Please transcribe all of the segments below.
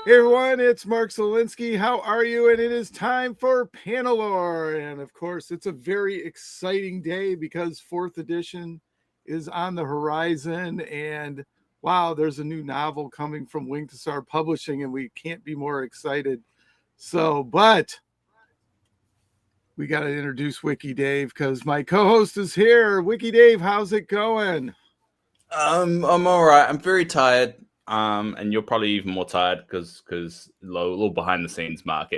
Hey everyone, it's Mark Zielinski. How are you? And it is time for Pannilore. And of course, it's a very exciting day because 4th edition is on the horizon. And wow, there's a new novel coming from Wing to Star Publishing, and we can't be more excited. But we got to introduce Wiki Dave because my co-host is here. Wiki Dave, how's it going? I'm all right. I'm very tired. And you're probably even more tired because a little behind the scenes, Mark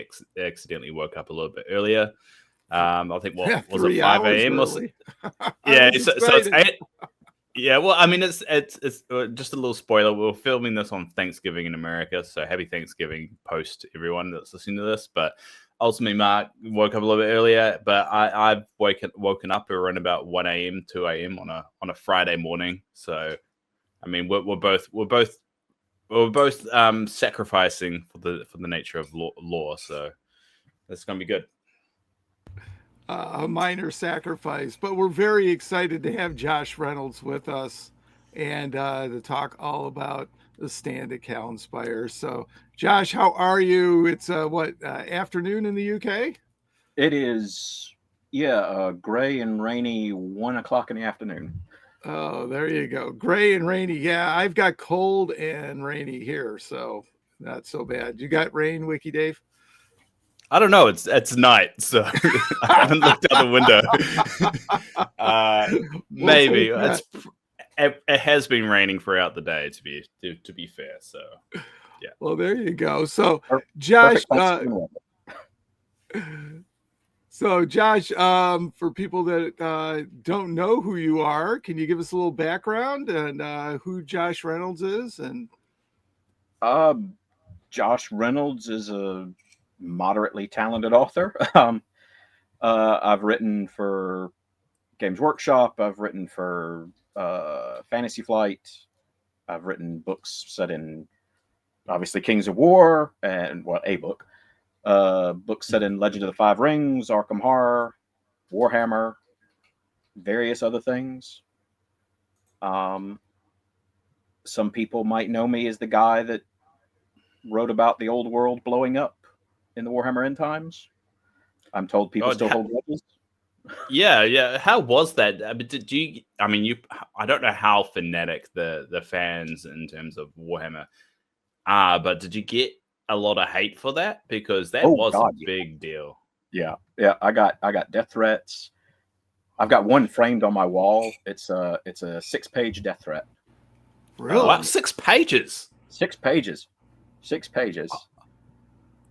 accidentally woke up a little bit earlier. I think what was it, 5 a.m. or so? Yeah, so it's 8. Yeah, well, I mean, it's just a little spoiler. We're filming this on Thanksgiving in America, so happy Thanksgiving post everyone that's listening to this. But ultimately, Mark woke up a little bit earlier, but I've woken up around about 1 a.m., 2 a.m. on a Friday morning. So, I mean, we're both sacrificing for the nature of law. So that's gonna be good. A minor sacrifice, but we're very excited to have Josh Reynolds with us and to talk all about the stand at Callenspire. So, Josh, how are you? It's afternoon in the UK? It is, gray and rainy 1 o'clock in the afternoon. Oh, there you go. Gray and rainy. Yeah, I've got cold and rainy here, so not so bad. You got rain, Wiki Dave? I don't know. It's night, so I haven't looked out the window. Maybe it has been raining throughout the day. To be fair, so yeah. Well, there you go. So, Josh. Josh, for people that don't know who you are, can you give us a little background and who Josh Reynolds is? And Josh Reynolds is a moderately talented author. I've written for Games Workshop. I've written for Fantasy Flight. I've written books set in, obviously, Kings of War, and a book. Books set in Legend of the Five Rings, Arkham Horror, Warhammer, various other things. Some people might know me as the guy that wrote about the old world blowing up in the Warhammer End Times. I'm told people still hold grudges. Yeah. How was that? Did you? I mean, I don't know how fanatic the fans in terms of Warhammer are, but did you get a lot of hate for that? Because that was a big deal. Yeah. I got death threats. I've got one framed on my wall. It's a 6-page death threat. Really? Wow, 6 pages. 6 pages. 6 pages.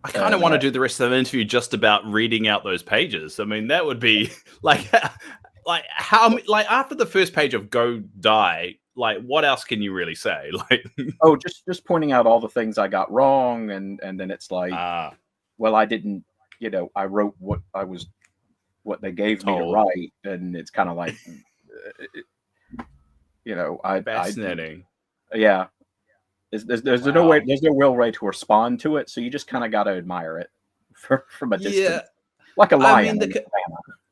I kind of want to do the rest of the interview just about reading out those pages. I mean, that would be like after the first page of Go Die, like what else can you really say? Like, just pointing out all the things I got wrong, and then it's like, well, I didn't, I wrote what they gave me to write, and it's kind of like, fascinating. Yeah. There's no real way to respond to it, so you just kind of got to admire it from a distance, like a lion. I mean,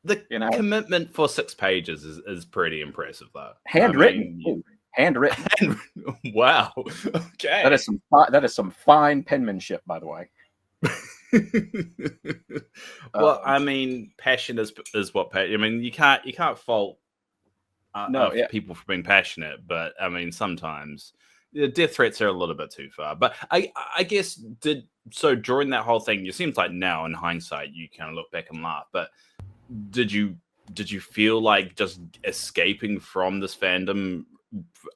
the commitment for 6 pages is pretty impressive, though. Handwritten. Handwritten. Wow. Okay. That is some fine penmanship, by the way. Well, I mean, passion is what. I mean, you can't fault people for being passionate, but I mean, sometimes the death threats are a little bit too far. But I guess during that whole thing, it seems like now in hindsight you kind of look back and laugh. But did you feel like just escaping from this fandom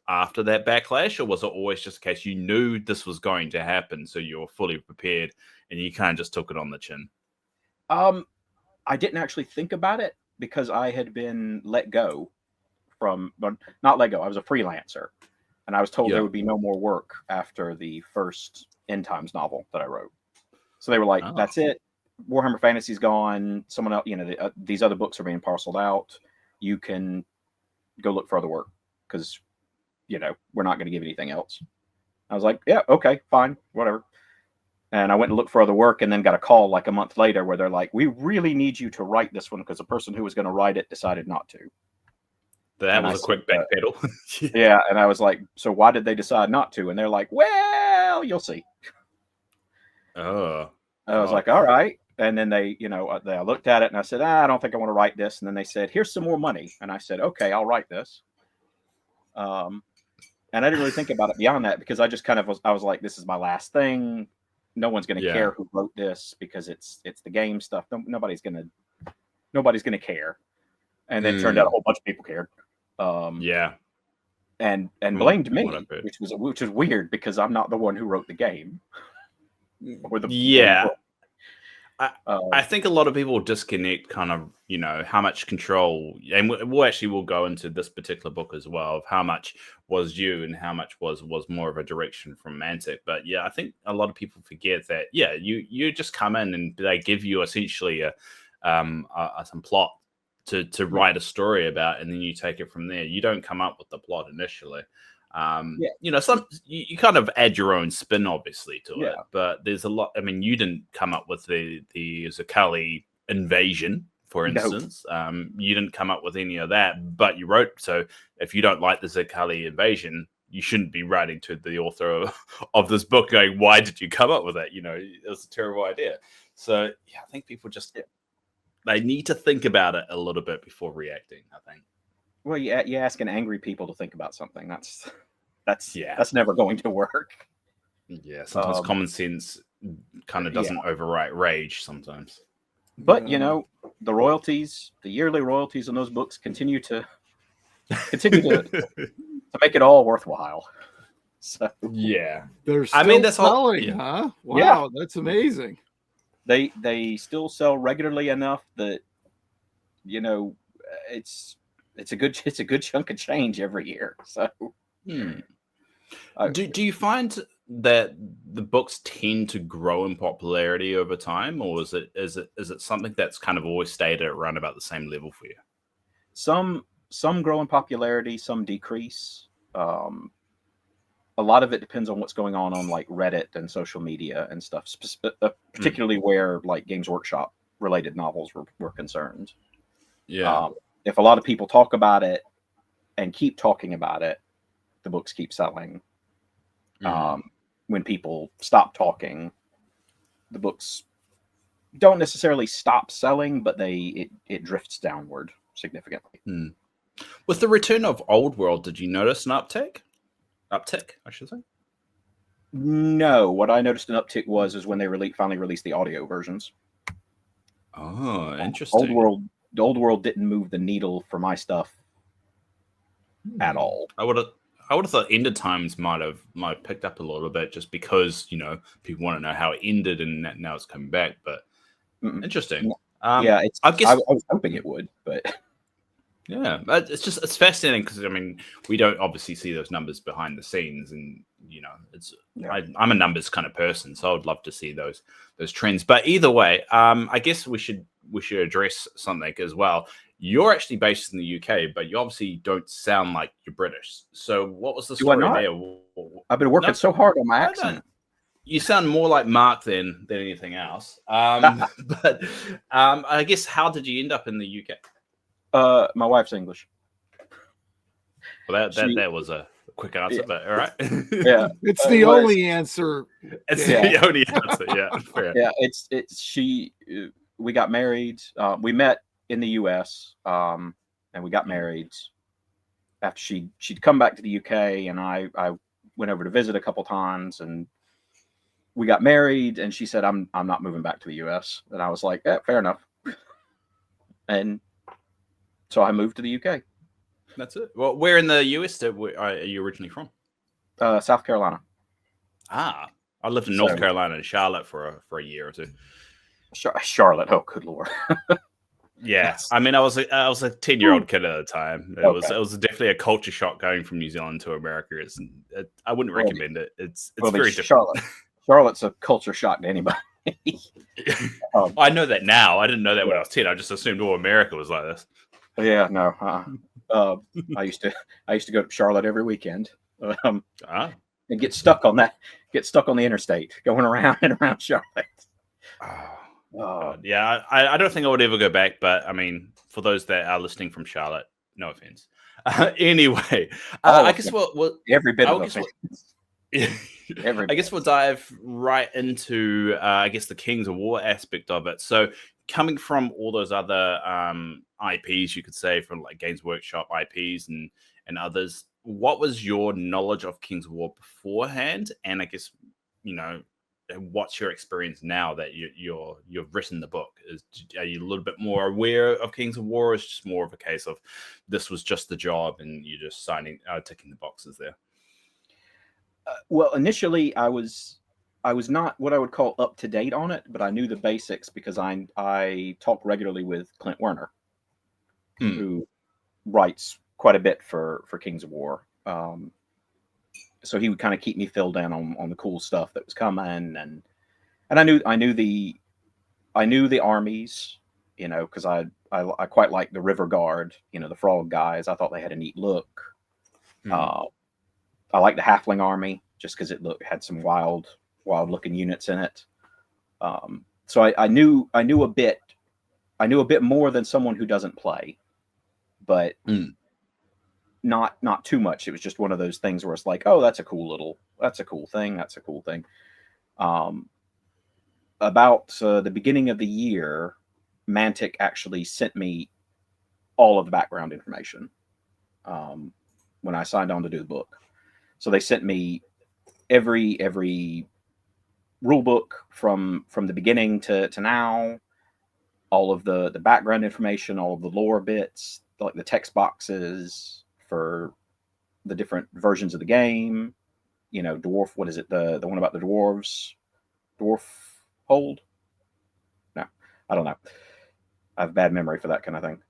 after that backlash, or was it always just a case you knew this was going to happen, so you were fully prepared and you kind of just took it on the chin? I didn't actually think about it because I had been let go but not let go. I was a freelancer. And I was told there would be no more work after the first End Times novel that I wrote. So they were like, that's it. Warhammer Fantasy's gone. Someone else, these other books are being parceled out. You can go look for other work because, we're not going to give anything else. I was like, yeah, okay, fine, whatever. And I went and looked for other work and then got a call like a month later where they're like, we really need you to write this one because the person who was going to write it decided not to. That was a quick backpedal. Yeah, and I was like, so why did they decide not to? And they're like, well, you'll see. Oh, I was God. like, all right. And then they, I looked at it and I said, I don't think I want to write this. And then they said, here's some more money. And I said, okay, I'll write this. And I didn't really think about it beyond that because I just kind of I was like, this is my last thing. No one's going to care who wrote this because it's the game stuff. Nobody's going to care. And then it turned out a whole bunch of people cared. And blamed me, which was weird because I'm not the one who wrote the game. I think a lot of people disconnect kind of, how much control, and we'll go into this particular book as well, of how much was you and how much was more of a direction from Mantic. But yeah, I think a lot of people forget that, you just come in and they give you essentially some plot to write a story about, and then you take it from there. You don't come up with the plot initially. You kind of add your own spin obviously to it, but there's a lot. I mean, you didn't come up with the Zakali invasion, for instance. You didn't come up with any of that, but you wrote. So if you don't like the Zakali invasion, you shouldn't be writing to the author of this book going, why did you come up with that? It was a terrible idea. So I think people just they need to think about it a little bit before reacting, I think. Well, you're asking angry people to think about something. That's never going to work. Yeah, sometimes common sense kind of doesn't overwrite rage sometimes. But the royalties, the yearly royalties on those books continue to make it all worthwhile. So they're still selling, huh? Wow, that's amazing. They still sell regularly enough that it's a good chunk of change every year. So do you find that the books tend to grow in popularity over time, or is it something that's kind of always stayed at around about the same level for you? Some grow in popularity, some decrease. A lot of it depends on what's going on like Reddit and social media and stuff, particularly where like Games Workshop related novels were concerned. If a lot of people talk about it and keep talking about it, the books keep selling. When people stop talking, the books don't necessarily stop selling, but it drifts downward significantly. With the return of Old World, did you notice an uptick, I should say? No, what I noticed an uptick was when they finally released the audio versions. Oh, interesting. The Old World didn't move the needle for my stuff at all. I would have thought End of Times might have picked up a little bit just because people want to know how it ended and now it's coming back. But interesting. I was hoping it would, but it's fascinating because we don't obviously see those numbers behind the scenes, and I'm a numbers kind of person, so I would love to see those trends. But either way, I guess we should address something as well. You're actually based in the UK, but you obviously don't sound like you're British. So what was the story there? I've been working so hard on my accent. You sound more like Mark than anything else. But I guess, how did you end up in the UK? My wife's English. Well, that was a quick answer, but all right. It's the only answer. It's the only answer. Yeah, fair. Yeah. We got married. We met in the U.S. And we got married after she'd come back to the UK, and I went over to visit a couple times, and we got married. And she said, "I'm not moving back to the U.S." And I was like, "Fair enough." And so I moved to the UK. That's it. Well, where in the US are you originally from? South Carolina. I lived in North Carolina in Charlotte for a year or two. Charlotte. Oh, good Lord. Yeah, I was a 10-year-old kid at the time. It was definitely a culture shock going from New Zealand to America. I wouldn't recommend it. It's very different. Charlotte's a culture shock to anybody. I know that now. I didn't know that when I was 10. I just assumed all America was like this. Yeah, no. I used to go to Charlotte every weekend and get stuck on the interstate going around and around Charlotte. Yeah, I don't think I would ever go back, but for those that are listening from Charlotte, no offense. Anyway, I guess every bit of offense. I guess we'll dive right into, I guess, the Kings of War aspect of it. So, coming from all those other IPs, you could say, from like Games Workshop IPs and others, what was your knowledge of Kings of War beforehand? And I guess, what's your experience now that you've written the book? Are you a little bit more aware of Kings of War, or is it just more of a case of this was just the job and you're just ticking the boxes there? Well, initially I was not what I would call up to date on it, but I knew the basics because I talk regularly with Clint Werner, who writes quite a bit for Kings of War. So he would kind of keep me filled in on the cool stuff that was coming, and I knew the armies, because I quite like the River Guard, the frog guys. I thought they had a neat look. I like the Halfling army just because it had some wild looking units in it. So I knew a bit more than someone who doesn't play, but not too much. It was just one of those things where it's like, oh, that's a cool thing. About the beginning of the year, Mantic actually sent me all of the background information when I signed on to do the book. So they sent me every rule book from the beginning to now, all of the background information, all of the lore bits, like the text boxes for the different versions of the game. Dwarf, what is it? The one about the dwarves? Dwarf Hold? No, I don't know. I have bad memory for that kind of thing.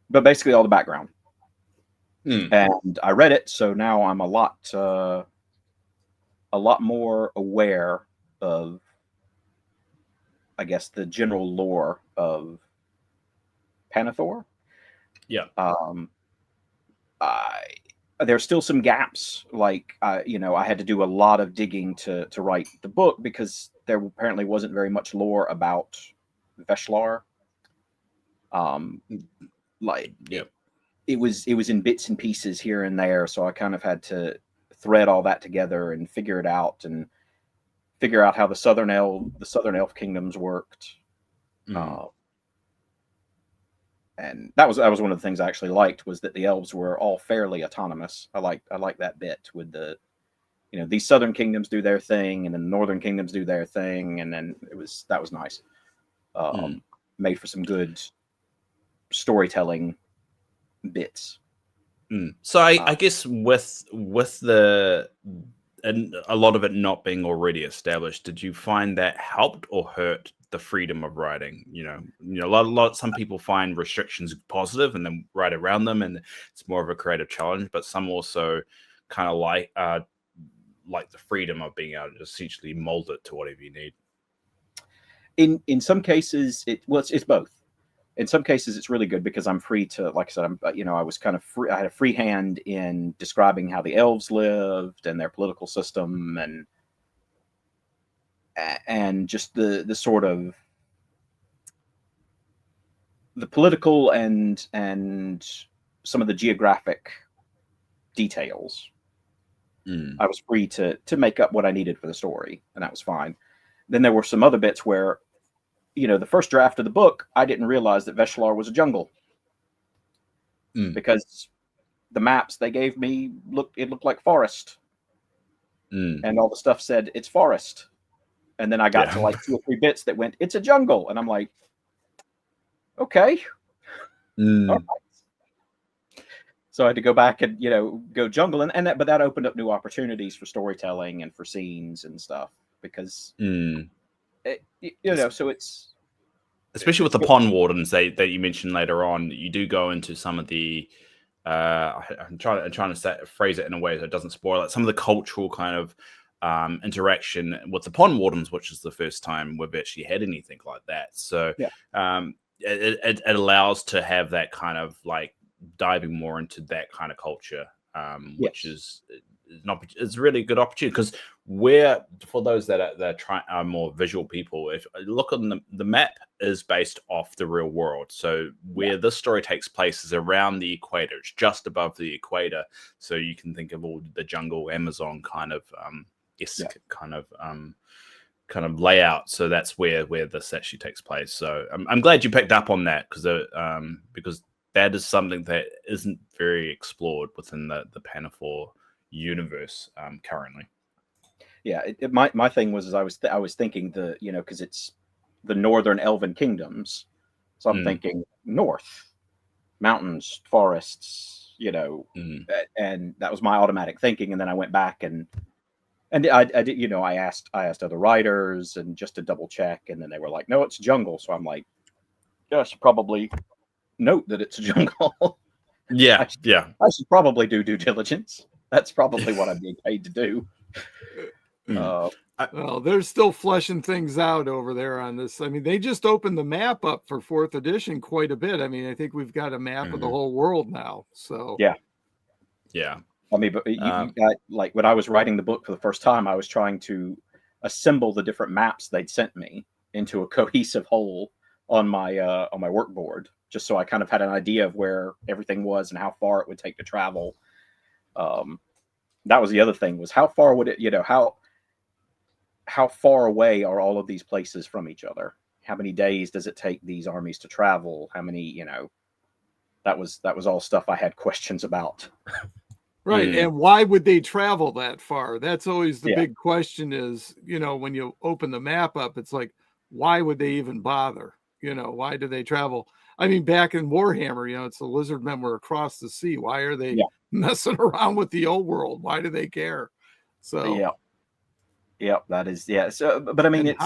But basically all the background. And I read it, so now I'm a lot more aware of, I guess, the general lore of Pannilore. Yeah. There's still some gaps. Like, I had to do a lot of digging to write the book because there apparently wasn't very much lore about Veshlar. It was in bits and pieces here and there, so I kind of had to thread all that together and figure it out, and figure out how the Southern Elf kingdoms worked. And that was one of the things I actually liked, was that the elves were all fairly autonomous. I like that bit with the, these Southern kingdoms do their thing, and then the Northern kingdoms do their thing, and then that was nice. Made for some good storytelling bits. So I guess with and a lot of it not being already established, did you find that helped or hurt the freedom of writing? Some people find restrictions positive and then write around them, and it's more of a creative challenge. But some also kind of like the freedom of being able to essentially mold it to whatever you need. In some cases, it's both. In some cases, it's really good because I'm free to, like I said, I was kind of free. I had a free hand in describing how the elves lived and their political system, and just the sort of the political and some of the geographic details. I was free to make up what I needed for the story, and that was fine. Then there were some other bits where, the first draft of the book, I didn't realize that Veshlar was a jungle. Because the maps they gave me looked like forest. And all the stuff said it's forest. And then I got to like 2 or 3 bits that went, it's a jungle. And I'm like, okay. All right. So I had to go back and, go jungle. But that opened up new opportunities for storytelling and for scenes and stuff, because so it's, especially with the pond wardens that you mentioned later on, you do go into some of the I'm trying to phrase it in a way that it doesn't spoil it, some of the cultural kind of interaction with the pond wardens, which is the first time we've actually had anything like that. So it allows to have that kind of like diving more into that kind of culture, which is it's really a good opportunity, because where, for those that are more visual people, if you look on the map is based off the real world. So where this story takes place is around the equator. It's just above the equator. So you can think of all the jungle Amazon kind of kind of layout. So that's where this actually takes place. So I'm glad you picked up on that, because that is something that isn't very explored within the Pannilore universe currently. Yeah, my thing was, I was thinking because it's the northern elven kingdoms, so I'm thinking north, mountains, forests, and that was my automatic thinking. And then I went back and I did, I asked other writers and just to double check, and then they were like, no, it's jungle. So I'm like, yeah, I should probably note that it's a jungle. Yeah, I should probably do due diligence. That's probably what I'm being paid to do. Well, they're still fleshing things out over there on this. I mean, they just opened the map up for 4th edition quite a bit. I mean, I think we've got a map of the whole world now. So yeah. I mean, but like when I was writing the book for the first time, I was trying to assemble the different maps they'd sent me into a cohesive whole on my workboard, just so I kind of had an idea of where everything was and how far it would take to travel. That was the other thing, was how far would it, how far away are all of these places from each other? How many days does it take these armies to travel? How many, that was all stuff I had questions about. Right. And why would they travel that far? That's always the big question is, when you open the map up, it's like, why would they even bother? Why do they travel? I mean, back in Warhammer, it's the lizard men were across the sea. Why are they messing around with the old world? Why do they care? So, that is, So, but I mean, it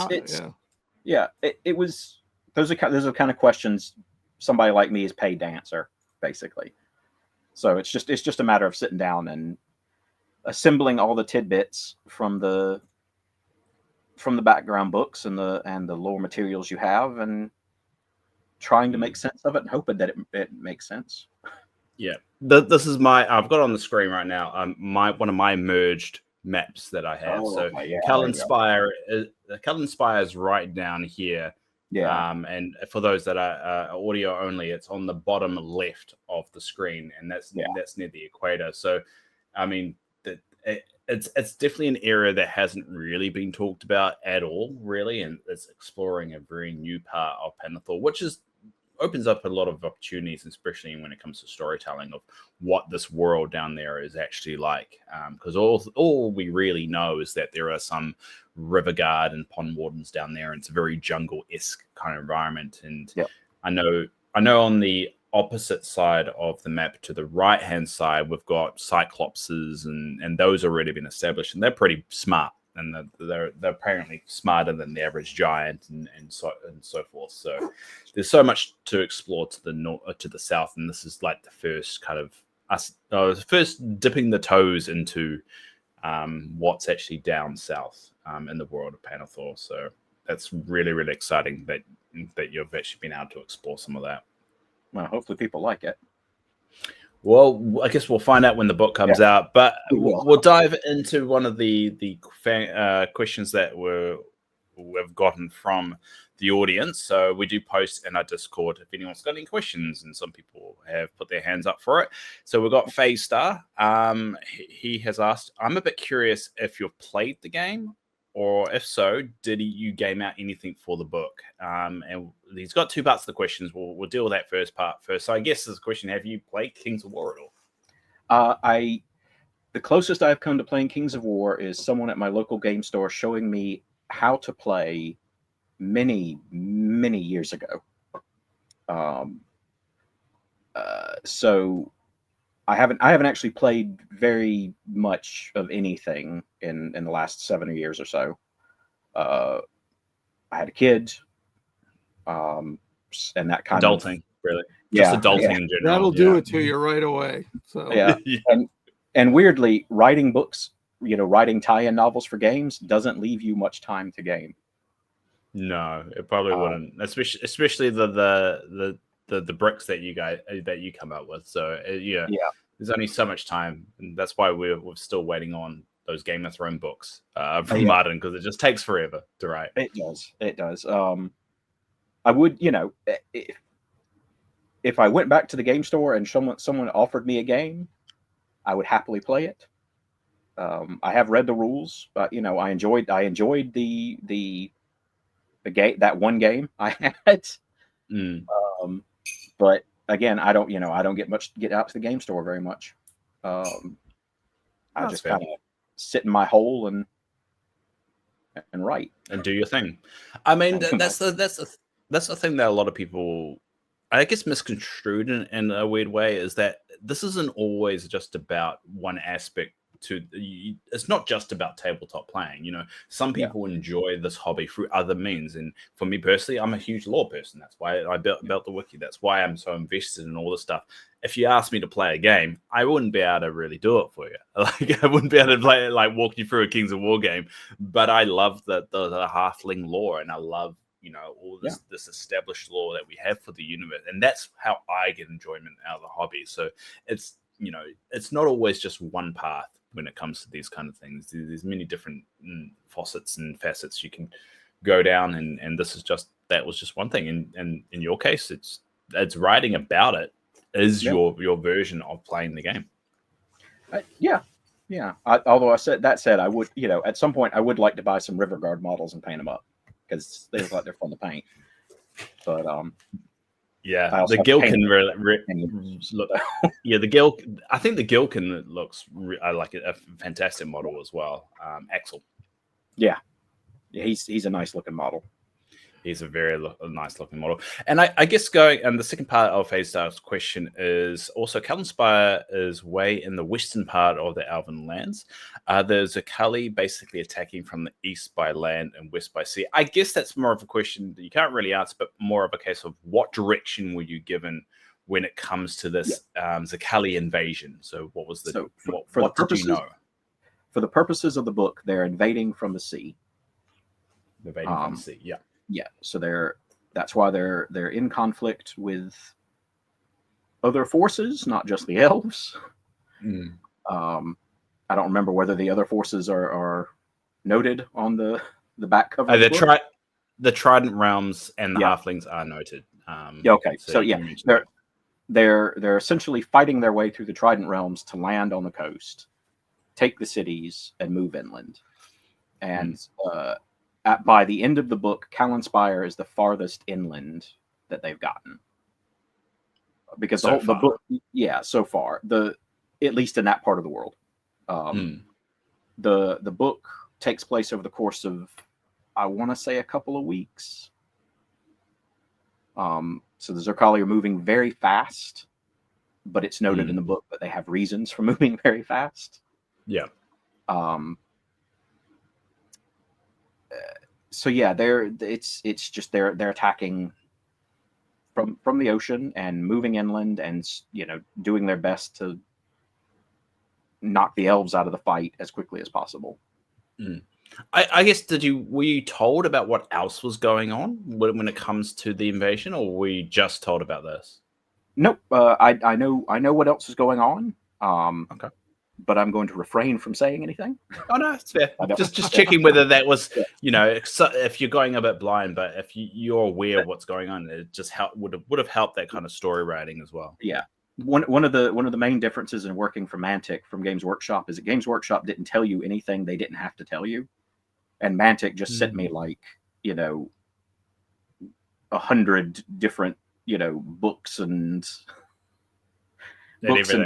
was, those are the kind of questions somebody like me is paid to answer, basically. So it's just a matter of sitting down and assembling all the tidbits from the background books and the lore materials you have, and trying to make sense of it and hoping that it makes sense. Yeah, this is I've got on the screen right now. One of my merged maps that I have. Callenspire is right down here. Yeah. And for those that are audio only, it's on the bottom left of the screen, and that's near the equator. So, I mean, it's definitely an area that hasn't really been talked about at all, really, and it's exploring a very new part of Pannilore, which opens up a lot of opportunities, especially when it comes to storytelling of what this world down there is actually like. Because all we really know is that there are some river guard and pond wardens down there, and it's a very jungle-esque kind of environment. And I know on the opposite side of the map, to the right-hand side, we've got cyclopses, and those already been established, and they're pretty smart. And they're apparently smarter than the average giant, and so forth. So there's so much to explore to the north, to the south, and this is like the first kind of first dipping the toes into what's actually down south in the world of Pannilore. So that's really, really exciting that you've actually been able to explore some of that. Well, hopefully people like it. Well, I guess we'll find out when the book comes out, but we'll dive into one of the questions that we've gotten from the audience. So we do post in our Discord if anyone's got any questions, and some people have put their hands up for it. So we've got Faye Star. He has asked, I'm a bit curious if you've played the game, or if so, did you game out anything for the book? And he's got two parts of the questions. We'll deal with that first part first. So I guess this question, have you played Kings of War at all? The closest I've come to playing Kings of War is someone at my local game store showing me how to play many, many years ago. So I haven't actually played very much of anything in the last 7 years or so. I had a kid, and that kind adulting, of really, just adulting in general. That'll do it to you right away. So and weirdly, writing books, writing tie-in novels for games doesn't leave you much time to game. No, it probably wouldn't, especially the bricks that you come up with. So there's only so much time, and that's why we're still waiting on those Game of Thrones books from Yeah. Martin, because it just takes forever to write. It does. It does. I would, if I went back to the game store and someone offered me a game, I would happily play it. I have read the rules, but I enjoyed the game, that one game I had. But again, I don't get out to the game store very much. I That's just fair. kind of sit in my hole and write and do your thing. I mean, that's the thing that a lot of people, I guess, misconstrued in a weird way, is that this isn't always just about one aspect. It's not just about tabletop playing. Some people enjoy this hobby through other means, and for me personally, I'm a huge lore person. That's why I built the wiki. That's why I'm so invested in all this stuff. If you asked me to play a game, I wouldn't be able to really do it for you. Like, I wouldn't be able to play, like, walk you through a Kings of War game. But I love the halfling lore, and I love all this established lore that we have for the universe, and that's how I get enjoyment out of the hobby. So it's it's not always just one path when it comes to these kind of things. There's many different faucets and facets you can go down, and that was just one thing. And in your case, it's writing about it is your version of playing the game. Although I would, at some point I would like to buy some River Guard models and paint them up, because they look like they're fun to paint. But the Gilkin look. The Gil. I think the Gilkin looks. I like it. A fantastic model as well. Axel. Yeah, he's a nice looking model. He's a very nice looking model. And I guess the second part of Haystar's question is also Callenspire is way in the western part of the Elven lands. There's a Cully basically attacking from the east by land and west by sea. I guess that's more of a question that you can't really answer, but more of a case of what direction were you given when it comes to this Zakali invasion? So what was what did you know? For the purposes of the book, they're invading from the sea. Invading from the sea, yeah, so that's why they're in conflict with other forces, not just the elves. I don't remember whether the other forces are noted on the back cover. The Trident realms and the halflings are noted. Okay, so they're essentially fighting their way through the Trident realms to land on the coast, take the cities, and move inland. And by the end of the book, Callenspire is the farthest inland that they've gotten, because the book, so far, at least in that part of the world, the book takes place over the course of, I want to say, a couple of weeks. So the Zerkali are moving very fast, but it's noted in the book that they have reasons for moving very fast. Yeah. So it's just they're attacking from the ocean and moving inland, and doing their best to knock the elves out of the fight as quickly as possible. I guess were you told about what else was going on when it comes to the invasion, or were you just told about this? Nope. I know what else is going on. Okay. But I'm going to refrain from saying anything. Oh no, it's fair. Just checking whether that was, if you're going a bit blind, but if you're aware of what's going on, it just would have helped that kind of story writing as well. Yeah. One of the main differences in working for Mantic from Games Workshop is that Games Workshop didn't tell you anything they didn't have to tell you, and Mantic just sent me 100 different books and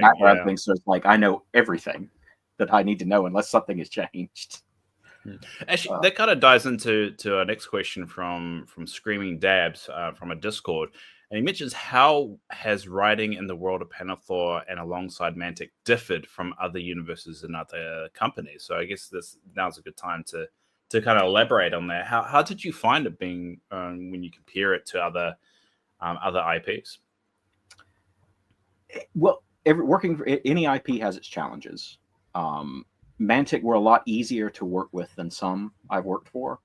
background things. So it's like I know everything that I need to know unless something has changed. Actually, that kind of dives into our next question from Screaming Dabs from a Discord. And he mentions, how has writing in the world of Pannilore and alongside Mantic differed from other universes and other companies? So I guess now's a good time to kind of elaborate on that. How did you find it being when you compare it to other IPs? Well, working for any IP has its challenges. Mantic were a lot easier to work with than some I've worked for.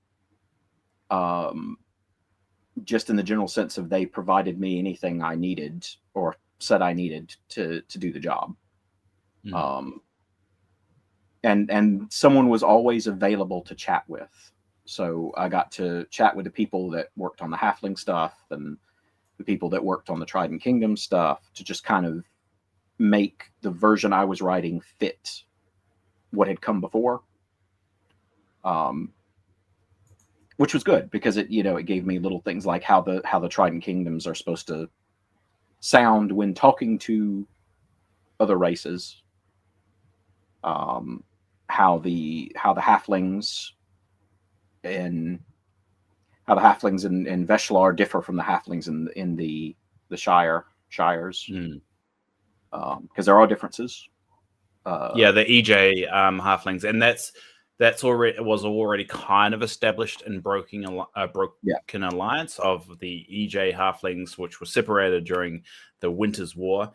Just in the general sense of they provided me anything I needed or said I needed to do the job. And and someone was always available to chat with. So I got to chat with the people that worked on the halfling stuff and the people that worked on the Trident Kingdom stuff to just kind of make the version I was writing fit what had come before. Which was good because it gave me little things like how the Trident Kingdoms are supposed to sound when talking to other races. How the halflings in Veshlar differ from the halflings in the shires, because there are differences. Yeah, the EJ halflings, and that's already kind of established in Broken Alliance of the EJ halflings, which were separated during the Winter's War.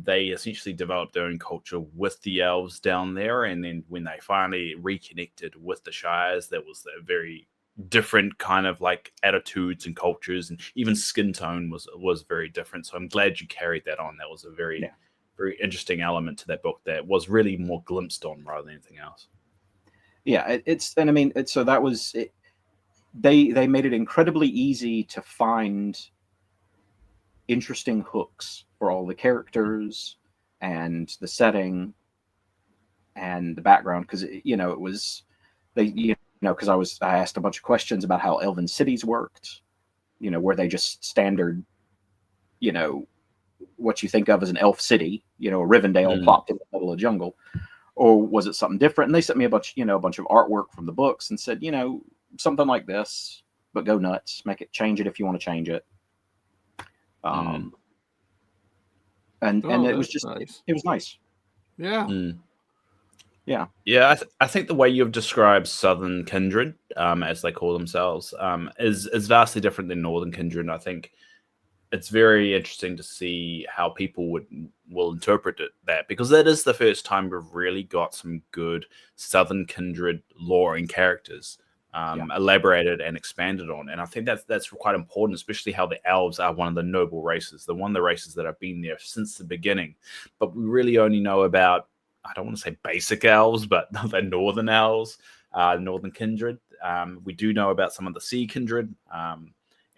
They essentially developed their own culture with the elves down there, and then when they finally reconnected with the Shires, that was a very different kind of like attitudes and cultures, and even skin tone was very different. So I'm glad you carried that on. That was a very interesting element to that book that was really more glimpsed on rather than anything else. Yeah, so that was it. They made it incredibly easy to find interesting hooks for all the characters and the setting and the background, because it was because I asked a bunch of questions about how elven cities worked, were they just standard, what you think of as an elf city, a Rivendell plopped in the middle of the jungle, or was it something different? And they sent me a bunch of artwork from the books and said, something like this, but go nuts, change it if you want to change it. And it was just nice. It was nice. Yeah. Yeah. I think the way you've described Southern Kindred, as they call themselves, is vastly different than Northern Kindred. I think it's very interesting to see how people will interpret that, because that is the first time we've really got some good Southern Kindred lore and characters elaborated and expanded on. And I think that's quite important, especially how the elves are one of the noble races, one of the races that have been there since the beginning. But we really only know about, I don't want to say basic elves, but the northern elves, Northern Kindred. We do know about some of the Sea Kindred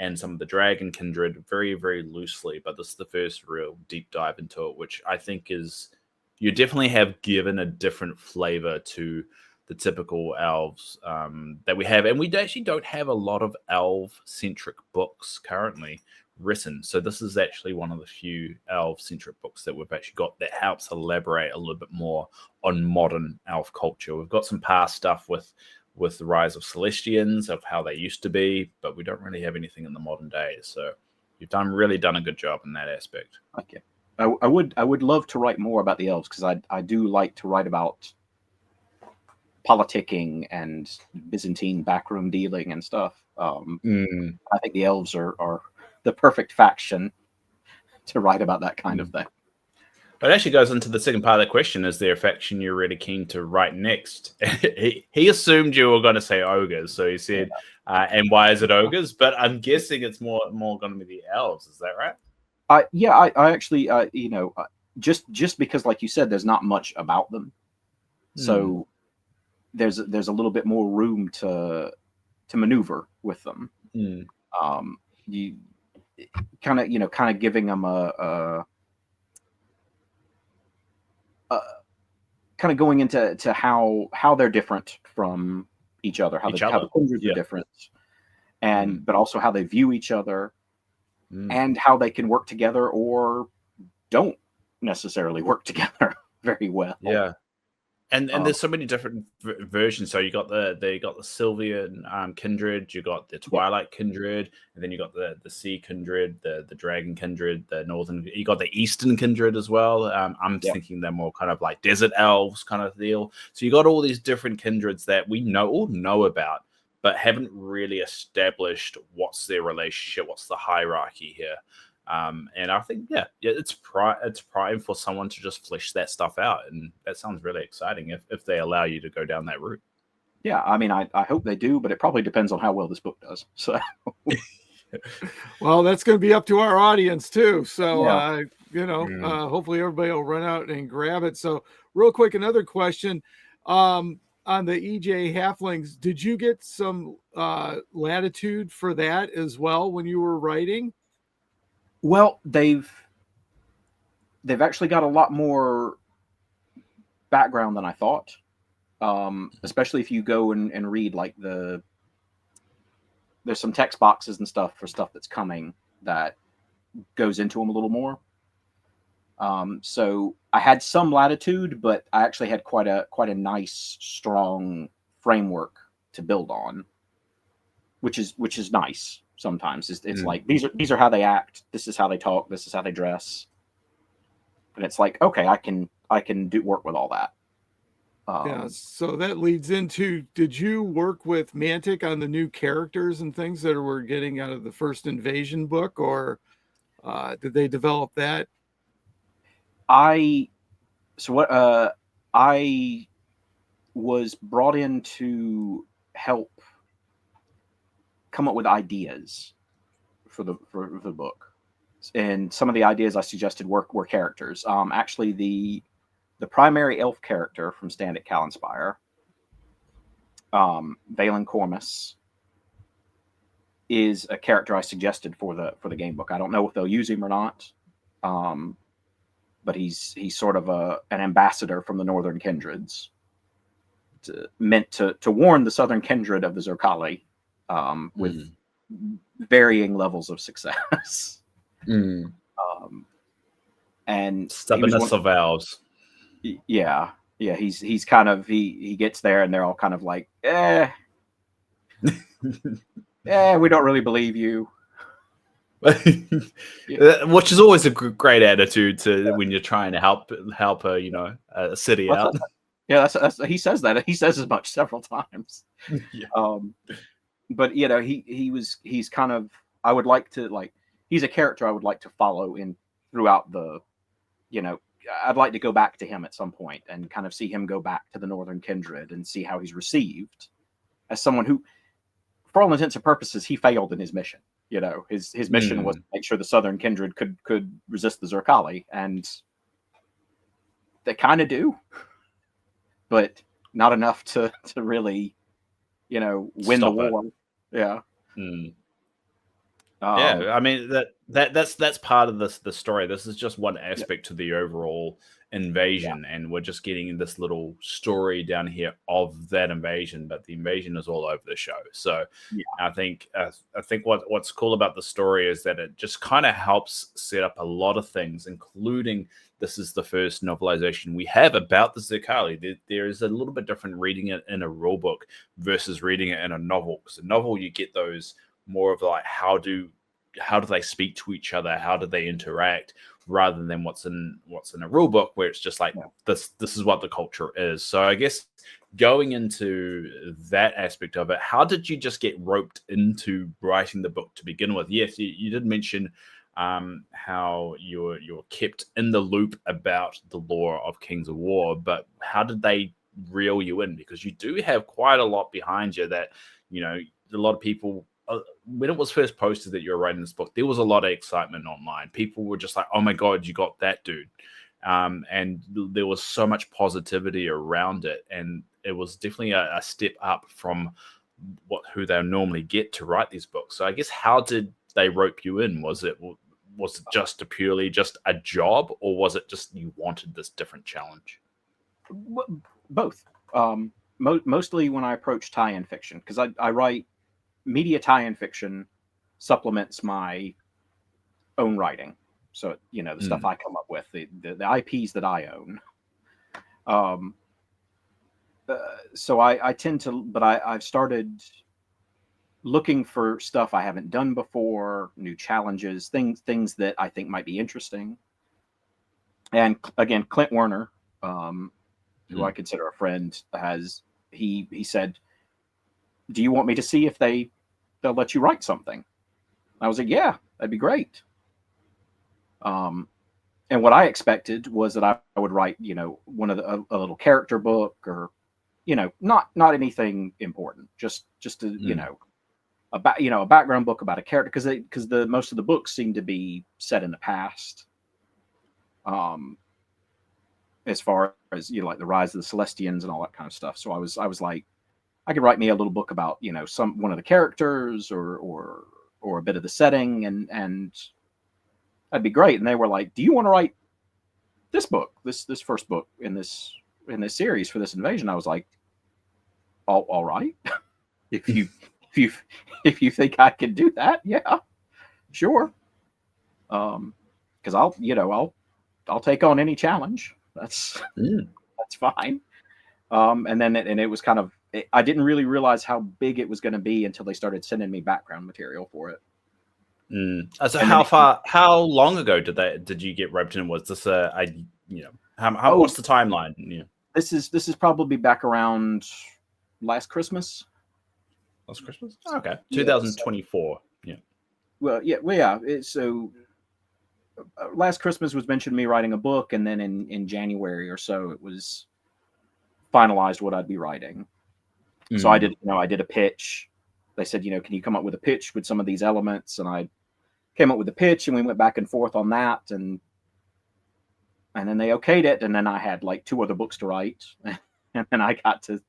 and some of the Dragon Kindred very, very loosely, but this is the first real deep dive into it, which I think you definitely have given a different flavor to the typical elves that we have. And we actually don't have a lot of elf-centric books currently written. So this is actually one of the few elf-centric books that we've actually got that helps elaborate a little bit more on modern elf culture. We've got some past stuff with the rise of Celestians, of how they used to be, but we don't really have anything in the modern day. So you've really done a good job in that aspect. Okay. I would love to write more about the elves, because I do like to write about politicking and Byzantine backroom dealing and stuff. I think the elves are the perfect faction to write about that kind of thing. But it actually goes into the second part of the question. Is there a faction you're really keen to write next? he assumed you were going to say ogres, so he said, and why is it ogres? But I'm guessing it's more going to be the elves. Is that right? I actually, just because, like you said, there's not much about them, so there's a little bit more room to maneuver with them. You kind of giving them a kind of going into how they're different from each other, how the kindreds are different, and but also how they view each other, and how they can work together or don't necessarily work together very well. Yeah. And there's so many different versions. So you got the Sylvian kindred, you got the Twilight kindred, and then you got the Sea kindred, the Dragon kindred, the Northern. You got the Eastern kindred as well. I'm thinking they're more kind of like desert elves kind of deal. So you got all these different kindreds that we all know about, but haven't really established what's their relationship, what's the hierarchy here. And I think, it's prime for someone to just flesh that stuff out. And that sounds really exciting if they allow you to go down that route. Yeah, I mean, I hope they do, but it probably depends on how well this book does. So, well, that's going to be up to our audience too. So, hopefully everybody will run out and grab it. So real quick, another question. On the EJ halflings, did you get some latitude for that as well when you were writing? Well, they've actually got a lot more background than I thought. Especially if you go and read like there's some text boxes and stuff for stuff that's coming that goes into them a little more. So I had some latitude, but I actually had quite a nice, strong framework to build on, which is nice. Sometimes it's like these are how they act. This is how they talk. This is how they dress. And it's like, okay, I can do work with all that. Yeah, so that leads into, did you work with Mantic on the new characters and things that we're getting out of the first Invasion book, or did they develop that? I was brought in to help come up with ideas for the book, and some of the ideas I suggested were characters. Actually, the primary elf character from Stand at Callenspire, Valen Cormus, is a character I suggested for the game book. I don't know if they'll use him or not, but he's sort of an ambassador from the Northern Kindreds, meant to warn the Southern Kindred of the Zerkali, with varying levels of success. And stubbornness of Elves. Yeah, he's kind of he gets there and they're all kind of like, we don't really believe you. Which is always a great attitude to when you're trying to help a city out. Yeah, that's he says that. He says as much several times. Yeah. But he's kind of, I would like to, he's a character I would like to follow in throughout the, I'd like to go back to him at some point and kind of see him go back to the Northern Kindred and see how he's received as someone who, for all intents and purposes, he failed in his mission. His mission was to make sure the Southern Kindred could resist the Zerkali, and they kind of do, but not enough to really, win the war. Yeah. Yeah, I mean that's part of the story. This is just one aspect to the overall invasion, and we're just getting this little story down here of that invasion, but the invasion is all over the show. So I think what's cool about the story is that it just kind of helps set up a lot of things, including this is the first novelization we have about the Zerkali. There is a little bit different reading it in a rule book versus reading it in a novel, because a novel you get those more of like how do they speak to each other, how do they interact, rather than what's in a rule book where it's just like this is what the culture is. So I guess going into that aspect of it, how did you just get roped into writing the book to begin with? Yes, you did mention how you're kept in the loop about the lore of Kings of War, but how did they reel you in? Because you do have quite a lot behind you that a lot of people, when it was first posted that you were writing this book, there was a lot of excitement online. People were just like, oh my God, you got that, dude. And there was so much positivity around it. And it was definitely a step up from who they normally get to write these books. So I guess, how did they rope you in? Was it just purely just a job, or was it just you wanted this different challenge? Both. Mostly when I approach tie-in fiction, because I write media tie-in fiction supplements my own writing. So, the stuff I come up with, the IPs that I own. So I tend to, but I've started looking for stuff I haven't done before, new challenges, things that I think might be interesting. And again, Clint Werner, who I consider a friend, he said, do you want me to see if they'll let you write something? I was like, yeah, that'd be great. And what I expected was that I would write, one of a little character book, or, not anything important, just a a background book about a character, because the most of the books seem to be set in the past. as far as like the rise of the Celestians and all that kind of stuff. So I was like, I could write me a little book about one of the characters or a bit of the setting, and that'd be great. And they were like, "Do you want to write this book, this first book in this series for this invasion?" I was like, all right. if you think I can do that, yeah, sure. Because I'll take on any challenge. That's fine. And then it was kind of, I didn't really realize how big it was going to be until they started sending me background material for it. So how long ago did you get roped in? Was this what's the timeline? Yeah. This is probably back around last Christmas. Last Christmas? Okay. 2024. Yeah. Well, yeah. So last Christmas was mentioned me writing a book, and then in January or so it was finalized what I'd be writing. So I did a pitch. They said, can you come up with a pitch with some of these elements? And I came up with a pitch, and we went back and forth on that, and then they okayed it, and then I had like 2 other books to write, and then I got to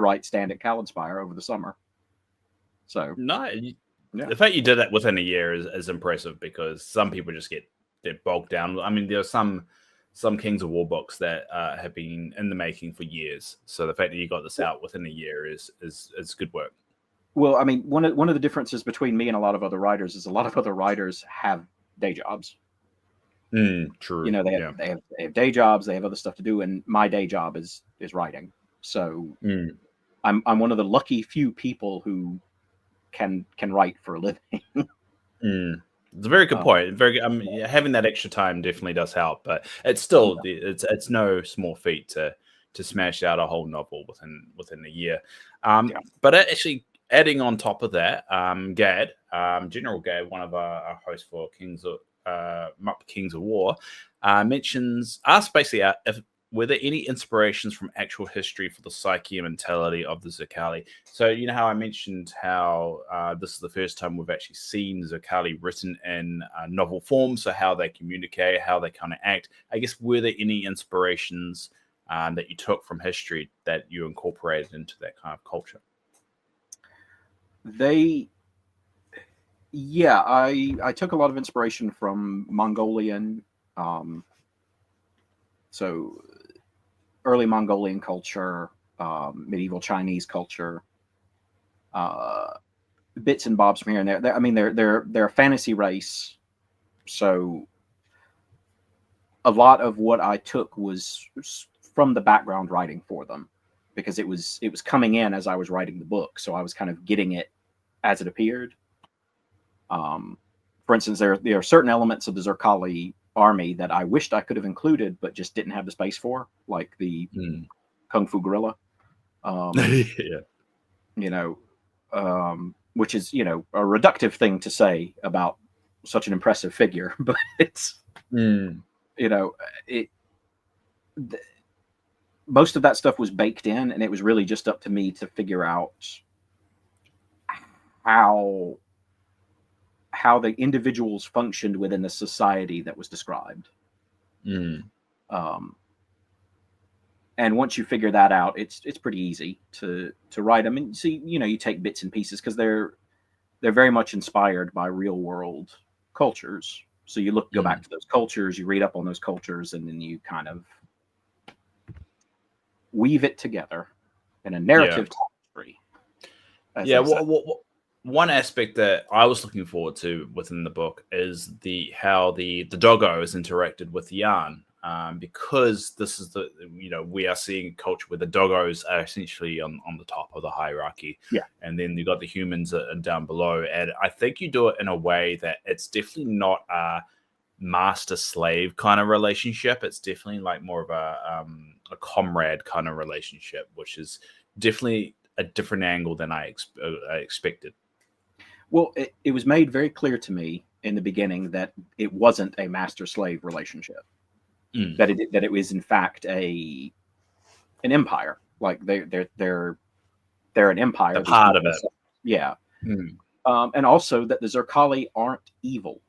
write Stand at Callenspire over the summer. So the fact you did that within a year is impressive, because some people just get bogged down. I mean, there are some Kings of War books that have been in the making for years. So the fact that you got this out within a year is good work. Well, I mean, one of the differences between me and a lot of other writers is a lot of other writers have day jobs. True. They have day jobs. They have other stuff to do, and my day job is writing. So I'm one of the lucky few people who can write for a living. It's a very good point. Having that extra time definitely does help, but it's still it's no small feat to smash out a whole novel within a year. But actually, adding on top of that, Gad, General Gad, one of our hosts for MUP Kings of War, asked basically if were there any inspirations from actual history for the psyche and mentality of the Zerkali? So you know how I mentioned how this is the first time we've actually seen Zerkali written in novel form, so how they communicate, how they kind of act. I guess, were there any inspirations that you took from history that you incorporated into that kind of culture? I took a lot of inspiration from Mongolian, so early Mongolian culture, medieval Chinese culture, bits and bobs from here and there. I mean, they're a fantasy race, so a lot of what I took was from the background writing for them, because it was coming in as I was writing the book, so I was kind of getting it as it appeared. For instance, there are certain elements of the Zerkali army that I wished I could have included, but just didn't have the space for, like the Kung Fu Gorilla. Which is, a reductive thing to say about such an impressive figure, but it's, most of that stuff was baked in, and it was really just up to me to figure out how the individuals functioned within the society that was described. And once you figure that out, it's pretty easy to write. I mean, see, you take bits and pieces because they're very much inspired by real world cultures. So you go back to those cultures, you read up on those cultures, and then you kind of weave it together in a narrative tapestry. One aspect that I was looking forward to within the book is how the doggos interacted with Yarn, because this is we are seeing a culture where the doggos are essentially on the top of the hierarchy, and then you got the humans down below, and I think you do it in a way that it's definitely not a master-slave kind of relationship. It's definitely like more of a comrade kind of relationship, which is definitely a different angle than I expected. Well, it was made very clear to me in the beginning that it wasn't a master-slave relationship. That it was in fact an empire. Like they're an empire. A part of it. Yeah. And also that the Zerkali aren't evil.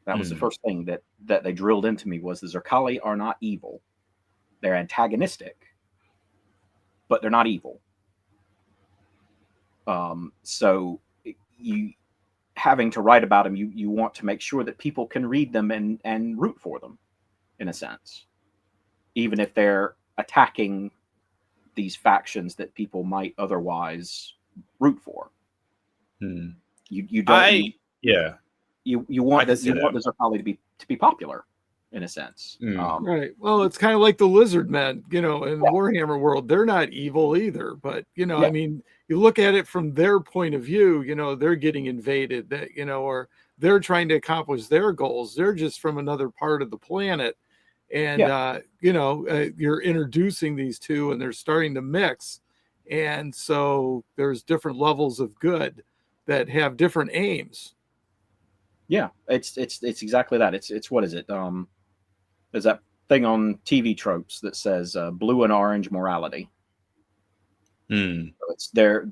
That was the first thing that they drilled into me, was the Zerkali are not evil. They're antagonistic, but they're not evil. So you having to write about them, you want to make sure that people can read them and root for them, in a sense, even if they're attacking these factions that people might otherwise root for. You don't. You want the Zerkali to be popular, in a sense. Right. Well, it's kind of like the lizard men, in Warhammer world. They're not evil either, but I mean, you look at it from their point of view. They're getting invaded. That or they're trying to accomplish their goals. They're just from another part of the planet, and you're introducing these two, and they're starting to mix, and so there's different levels of good that have different aims. Yeah, it's exactly that. It's what is it? There's that thing on TV tropes that says blue and orange morality. So it's their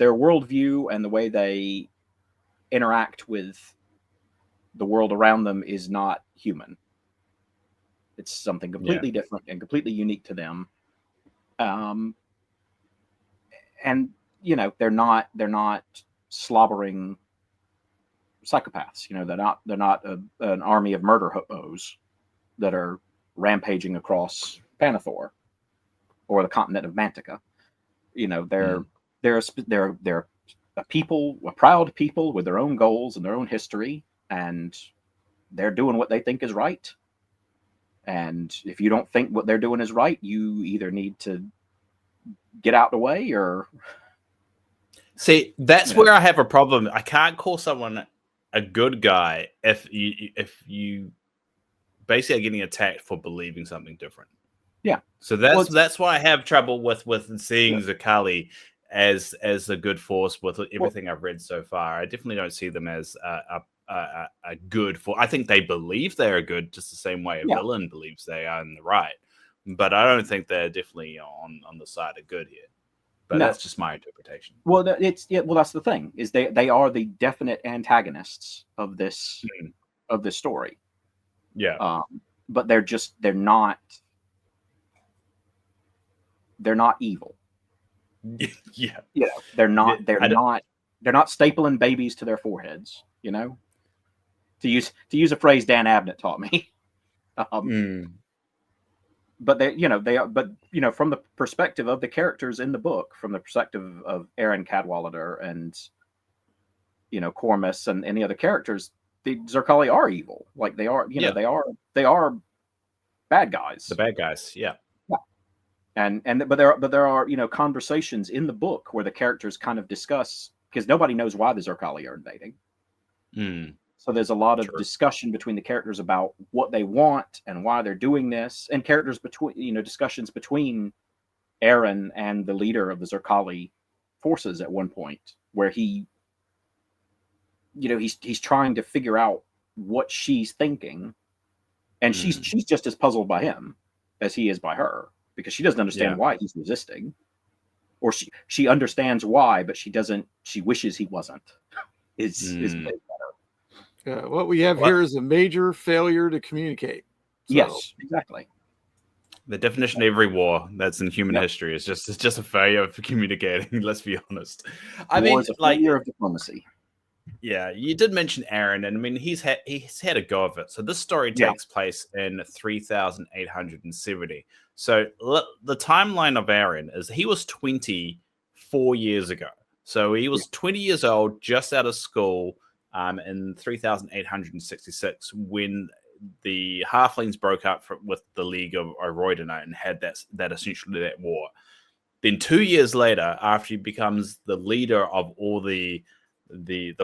worldview and the way they interact with the world around them is not human. It's something completely different and completely unique to them. And they're not slobbering psychopaths. They're not an army of murder hobos that are rampaging across Pannilore or the continent of Mantica. They're a people, a proud people with their own goals and their own history, and they're doing what they think is right. And if you don't think what they're doing is right, you either need to get out the way or. See, that's where I have a problem. I can't call someone a good guy if you basically are getting attacked for believing something different. Yeah. So that's why I have trouble with seeing Zerkali as a good force with everything I've read so far. I definitely don't see them as a good force. I think they believe they are good, just the same way a villain believes they are in the right. But I don't think they're definitely on the side of good here. But that's just my interpretation. Well, that's the thing, is they are the definite antagonists of this story. Yeah. But they're not evil. Yeah. They're not stapling babies to their foreheads, To use a phrase Dan Abnett taught me. But they are from the perspective of the characters in the book, from the perspective of Aaron Cadwallader and Cormus and any other characters, the Zerkali are evil. Like they are, they are bad guys. The bad guys, yeah. But there are conversations in the book where the characters kind of discuss, because nobody knows why the Zerkali are invading. So there's a lot of discussion between the characters about what they want and why they're doing this, and discussions between Aaron and the leader of the Zerkali forces at one point, where he's trying to figure out what she's thinking, and she's just as puzzled by him as he is by her, because she doesn't understand why he's resisting, or she understands why, but she doesn't. She wishes he wasn't. Is what we have here is a major failure to communicate. So. Yes, exactly. The definition of every war that's in human history is just a failure of communicating. Let's be honest. I mean, is a failure of diplomacy. Yeah, you did mention Aaron, and I mean he's had a go of it. So this story takes place in 3,870. So the timeline of Aaron is he was 24 years ago. So he was 20 years old, just out of school, in 3,866 when the Halflings broke up with the League of Oroidinite and had that essentially that war. Then 2 years later, after he becomes the leader of all the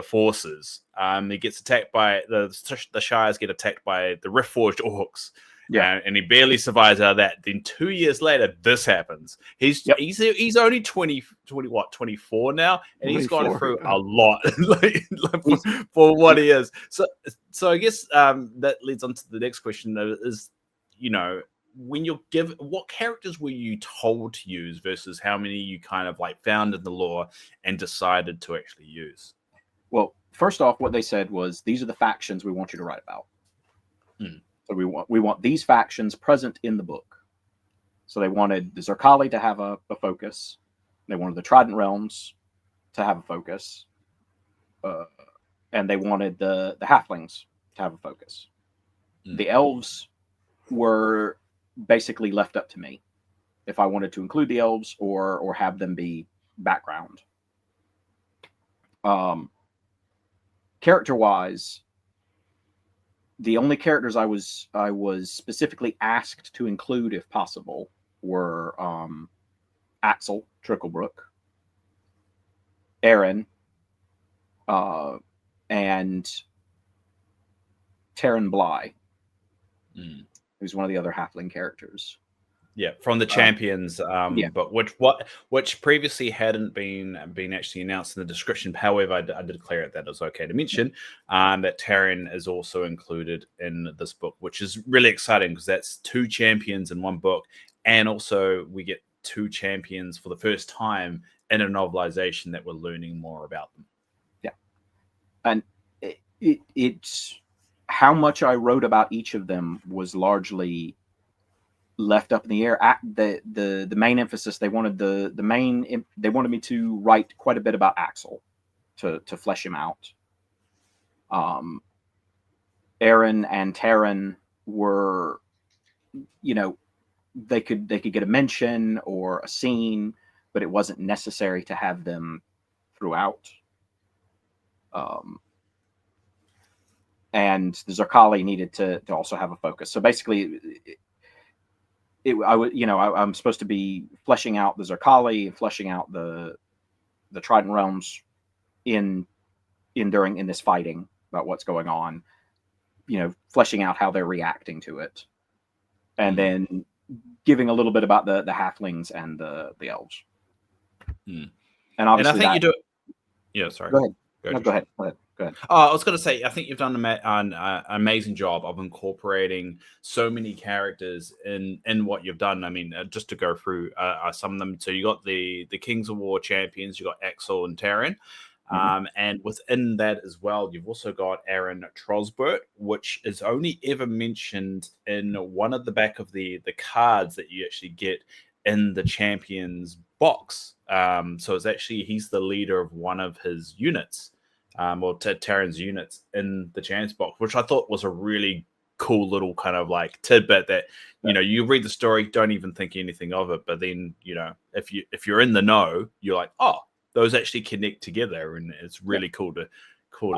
forces, he gets attacked by the Shires get attacked by the Riftforged Orcs. And he barely survives out of that. Then 2 years later, this happens. He's only 24 now, and he's gone through a lot for what he is. So I guess that leads on to the next question: is when you're given, what characters were you told to use versus how many you kind of like found in the lore and decided to actually use? Well, first off, what they said was these are the factions we want you to write about. So we want these factions present in the book. So they wanted the Zerkali to have a focus. They wanted the Trident Realms to have a focus. And they wanted the Halflings to have a focus. The Elves were basically left up to me if I wanted to include the Elves or have them be background. Character-wise, the only characters I was specifically asked to include, if possible, were Axel Tricklebrook, Aaron, and Taryn Bly, who's one of the other halfling characters. Yeah, from the champions, yeah. but which previously hadn't been actually announced in the description. However, I did declare that it was okay to mention that Taryn is also included in this book, which is really exciting because that's 2 champions in one book, and also we get 2 champions for the first time in a novelization that we're learning more about them. Yeah, and it's how much I wrote about each of them was largely left up in the air. The main emphasis, they wanted they wanted me to write quite a bit about Axel to flesh him out. Aaron and Taryn were, they could get a mention or a scene, but it wasn't necessary to have them throughout. And the Zerkali needed to also have a focus. So basically, I'm supposed to be fleshing out the Zerkali, fleshing out the Trident Realms in this fighting about what's going on, fleshing out how they're reacting to it, and then giving a little bit about the halflings and the elves. And obviously, and I think you do it. Yeah, sorry. Go ahead. Go ahead. I was going to say, I think you've done an amazing job of incorporating so many characters in what you've done. I mean, just to go through some of them. So you got the Kings of War champions, you got Axel and Taryn. And within that as well, you've also got Aaron Trosbert, which is only ever mentioned in one of the back of the cards that you actually get in the champions box. So it's actually, he's the leader of one of his units. Taryn's units in the chance box, which I thought was a really cool little kind of like tidbit that, you read the story, don't even think anything of it. But then, if you're in the know, you're like, oh, those actually connect together. And it's really cool to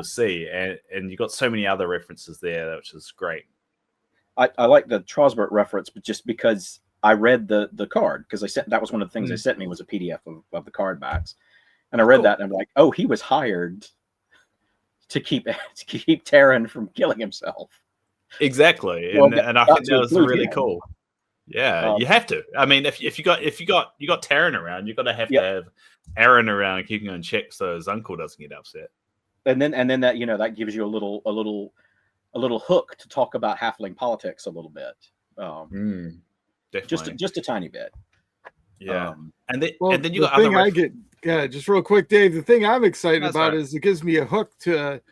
see. And you got so many other references there, which is great. I like the Trosbert reference, but just because I read the card, because that was one of the things they sent me was a PDF of the card backs. And I read that and I'm like, oh, he was hired to keep Taryn from killing himself. Exactly, and I think that was really cool. Yeah, you have to. I mean, if you got Taryn around, you've got to have Aaron around and keeping him in check so his uncle doesn't get upset. And then that that gives you a little hook to talk about halfling politics a little bit. Definitely, just a tiny bit. Yeah, and then you the got thing other I get. Yeah, just real quick, Dave. The thing I'm excited about is it gives me a hook to,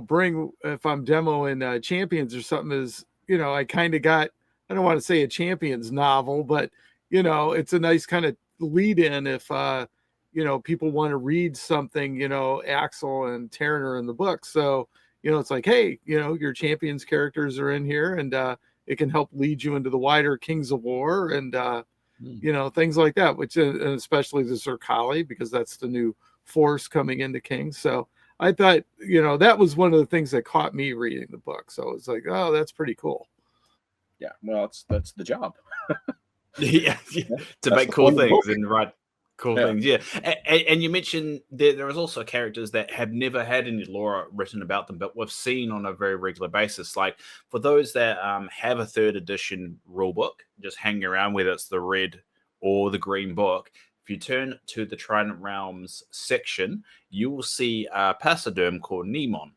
bring if I'm demoing champions or something. Is I kind of got, I don't want to say a champions novel, but it's a nice kind of lead in if people want to read something. Axel and Taryn are in the book, so it's like, hey, your champions characters are in here, and it can help lead you into the wider Kings of War and. Things like that, which and especially the Zerkali, because that's the new force coming into Kings. So I thought, that was one of the things that caught me reading the book. So it's like, oh, that's pretty cool. Yeah, well, that's the job. To make cool things and write cool things. Yeah, and you mentioned there is also characters that have never had any lore written about them, but we've seen on a very regular basis. Like for those that have a 3rd edition rulebook, just hanging around, whether it's the red or the green book, if you turn to the Trident Realms section, you will see a pachyderm called Nemon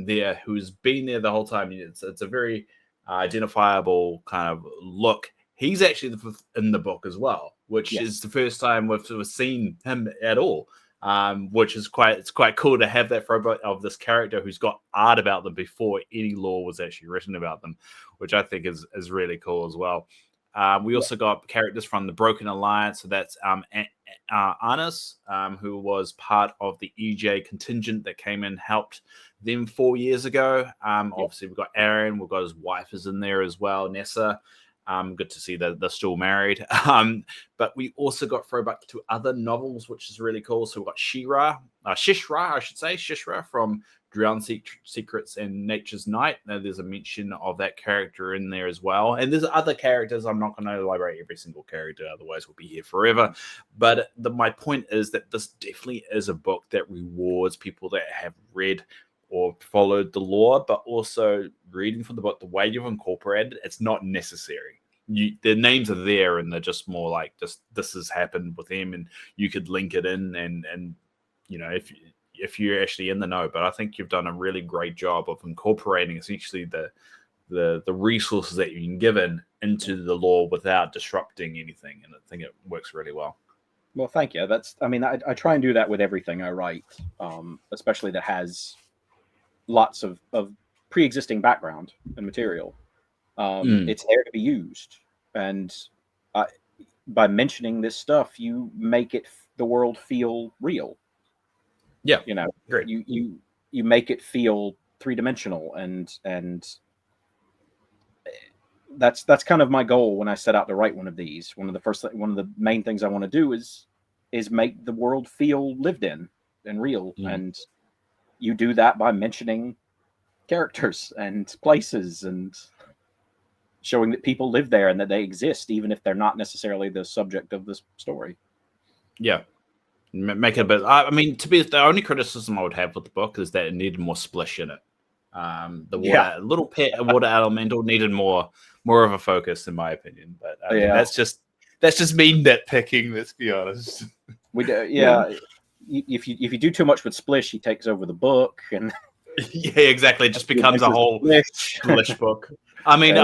there, who's been there the whole time. It's a very identifiable kind of look. He's actually in the book as well, which is the first time we've seen him at all, which is quite cool to have that throwback of this character who's got art about them before any lore was actually written about them, which I think is really cool as well. We also got characters from the Broken Alliance. So that's Arnis, who was part of the EJ contingent that came and helped them 4 years ago. Obviously, we've got Aaron. We've got his wife is in there as well, Nessa. Good to see that they're still married. But we also got throwback to other novels, which is really cool. So we've got Shishra from Drowned Secrets and Nature's Night. Now, there's a mention of that character in there as well. And there's other characters. I'm not going to elaborate every single character, otherwise we'll be here forever. But my point is that this definitely is a book that rewards people that have read or followed the lore, but also reading from the book, the way you've incorporated it's not necessary. The names are there, and they're just more like just this has happened with them, and you could link it in, and you know if you're actually in the know. But I think you've done a really great job of incorporating essentially the resources that you've been given into the lore without disrupting anything, and I think it works really well. Well, thank you. I try and do that with everything I write, especially that has lots of pre-existing background and material. It's there to be used, and by mentioning this stuff, you make the world feel real. Yeah, great. You make it feel three-dimensional, and that's kind of my goal when I set out to write one of these. One of the main things I want to do is make the world feel lived in and real, and you do that by mentioning characters and places and showing that people live there and that they exist, even if they're not necessarily the subject of this story. Yeah. Make it a bit. I mean, the only criticism I would have with the book is that it needed more splish in it. The water, little pet water elemental needed more of a focus, in my opinion. But I mean, that's just me nitpicking. Let's be honest. We do, yeah. If you do too much with splish, he takes over the book, and yeah, exactly. It just becomes a whole splish book. I mean,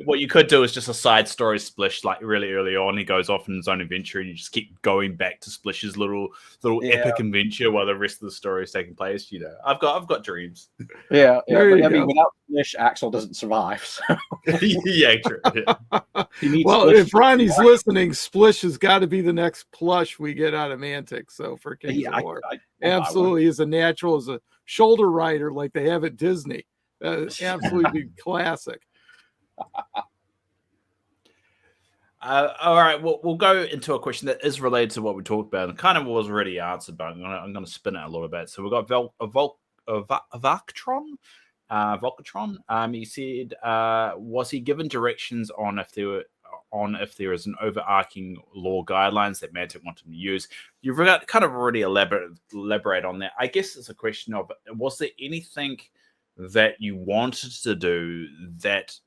what you could do is just a side story Splish, like really early on. He goes off on his own adventure, and you just keep going back to Splish's little epic adventure while the rest of the story is taking place. I've got dreams. Yeah. I mean, without Splish, Axel doesn't survive. So. Yeah, true. Yeah. Well, if Ronnie's listening, Splish has got to be the next plush we get out of Mantic. So for Kings of War, absolutely is a natural, as a shoulder rider like they have at Disney. Absolutely classic. All right, we'll go into a question that is related to what we talked about and kind of was already answered, but I'm going to spin it a little bit. So we've got Volcatron. He said, was he given directions on if there is an overarching lore guidelines that Mantic wanted to use? You've kind of already elaborate on that. I guess it's a question of, was there anything that you wanted to do that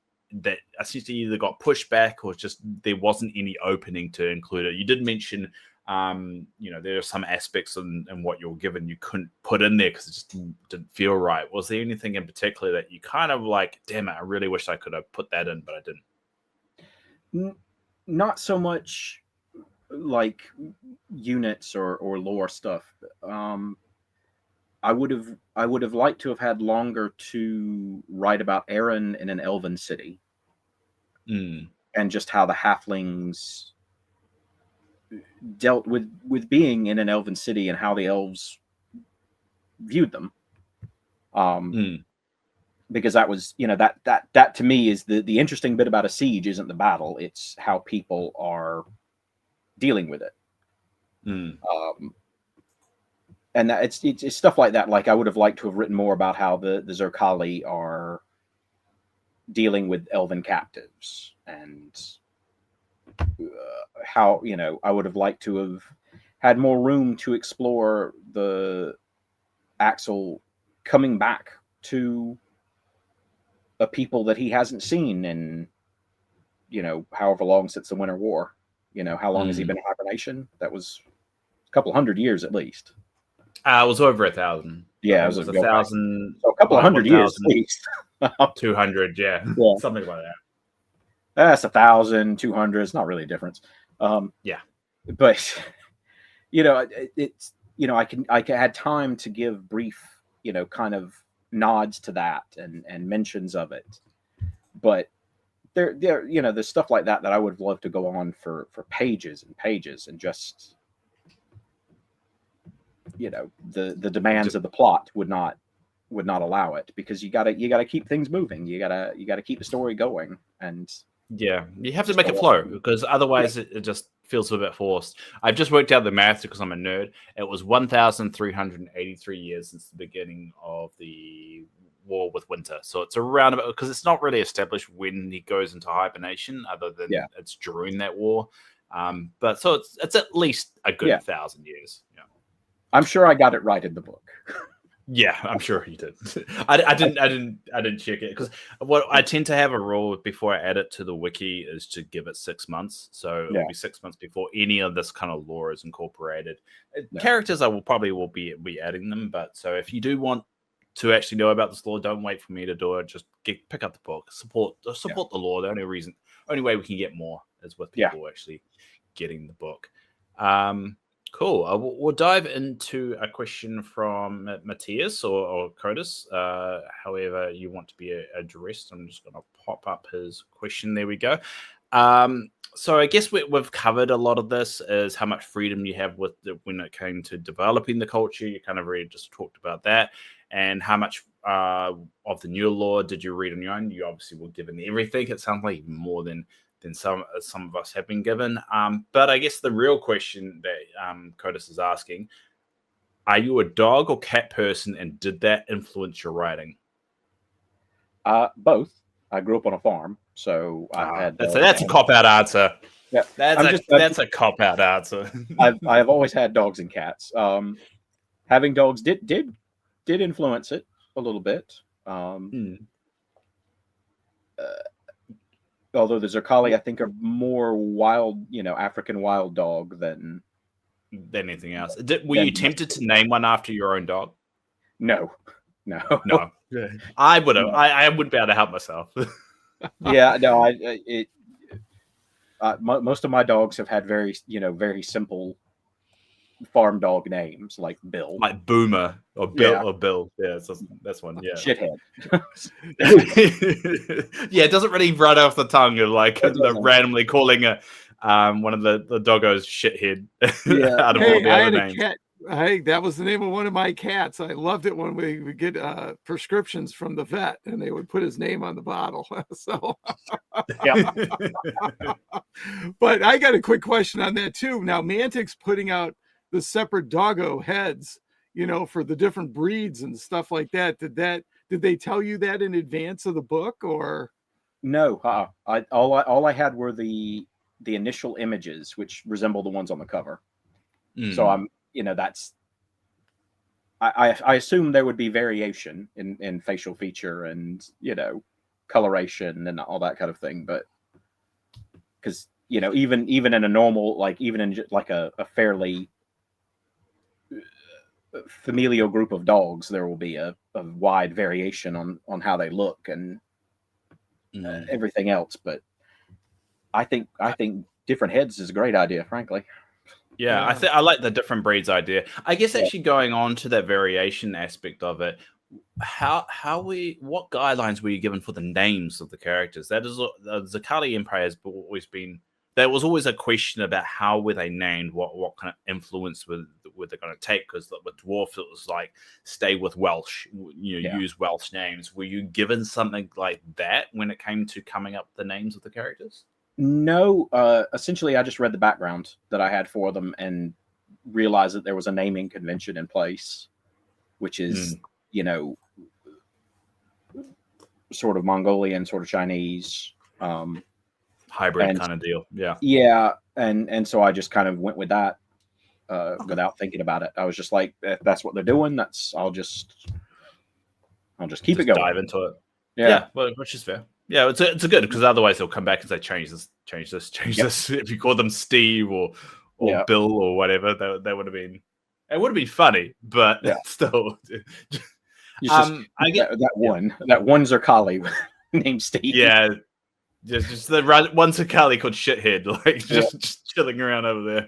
essentially either got pushed back or just there wasn't any opening to include it? You did mention, there are some aspects in what you're given you couldn't put in there because it just didn't feel right. Was there anything in particular that you kind of like, damn it, I really wish I could have put that in, but I didn't? Not so much like units or lore stuff. I would have liked to have had longer to write about Aaron in an elven city, and just how the halflings dealt with being in an elven city and how the elves viewed them. Because that was, that to me is the interesting bit about a siege isn't the battle; it's how people are dealing with it. And that it's stuff like that. Like I would have liked to have written more about how the Zerkali are dealing with elven captives, and how I would have liked to have had more room to explore the Axel coming back to a people that he hasn't seen in however long since the Winter War. How long has he been in hibernation? That was a couple 100 years at least. It was over 1,000. Yeah, it was 1,000. So a couple 100 years at least. 200, yeah. Something like that. That's 1,000, 200. It's not really a difference. Yeah, but it's I had time to give brief, kind of nods to that and mentions of it, but there's stuff like that I would love to go on for pages and pages, and just, the demands of the plot would not allow it, because you gotta keep things moving. You gotta keep the story going, and yeah, you have to make it flow, because otherwise it just feels a bit forced. I've just worked out the math because I'm a nerd. It was 1,383 years since the beginning of the war with Winter. So it's around about, because it's not really established when he goes into hibernation, other than it's during that war. But so it's at least a good 1,000 years. Yeah, I'm sure I got it right in the book. Yeah, I'm sure you did. I didn't check it, because what I tend to have a rule before I add it to the wiki is to give it 6 months. So it'll be 6 months before any of this kind of lore is incorporated. Characters, I will probably be adding them, but so if you do want to actually know about this lore, don't wait for me to do it. Just pick up the book, support the lore. The only way we can get more is with people actually getting the book. Cool. We'll dive into a question from Matthias or Codus, however you want to be addressed. I'm just going to pop up his question. There we go. So I guess we've covered a lot of this, is how much freedom you have when it came to developing the culture. You kind of already just talked about that. And how much of the new lore did you read on your own? You obviously were given everything. It sounds like even more than some of us have been given. But I guess the real question that Codus is asking, are you a dog or cat person, and did that influence your writing? Both. I grew up on a farm, so I had. That's a cop-out answer. Yeah, that's a cop-out answer. I've always had dogs and cats. Having dogs did influence it a little bit. Although the Zerkali, I think, are more wild, African wild dog than anything else. Were you tempted to name one after your own dog? No. I would have. I wouldn't be able to help myself. Yeah, no. Most of my dogs have had very simple farm dog names, like Bill, like Boomer or Bill or Bill. Yeah, that's one. Yeah, shithead. Yeah, it doesn't really run off the tongue of randomly calling one of the doggos shithead. Out of all the other names. Cat. Hey, that was the name of one of my cats. I loved it when we would get prescriptions from the vet, and they would put his name on the bottle. So, but I got a quick question on that too. Now, Mantic's putting out the separate doggo heads, for the different breeds and stuff like that. Did they tell you that in advance of the book, or? No, all I had were the initial images, which resemble the ones on the cover. So I'm, that's. I assume there would be variation in facial feature and coloration and all that kind of thing, but because even in a normal, even in a fairly familial group of dogs, there will be a wide variation on how they look and everything else. But I think different heads is a great idea, frankly. Yeah. I like the different breeds idea. I guess actually going on to that variation aspect of it, what guidelines were you given for the names of the characters? That is, the Zerkali Empire has always been. There was always a question about how were they named, what kind of influence were they going to take? Because with Dwarf, it was like stay with Welsh, use Welsh names. Were you given something like that when it came to coming up with the names of the characters? No, essentially, I just read the background that I had for them and realized that there was a naming convention in place, which is, sort of Mongolian, sort of Chinese. Hybrid kind of deal. Yeah. And so I just kind of went with that without thinking about it. I was just like, if that's what they're doing, I'll just keep it going. Dive into it. Yeah. Well, which is fair. Yeah, it's a good, because otherwise they'll come back and say change this. If you call them Steve or Bill or whatever, that would have been. It would have been funny, but still. I get that one Zerkali named Steve. Yeah, just the one Zerkali called Shithead, just chilling around over there.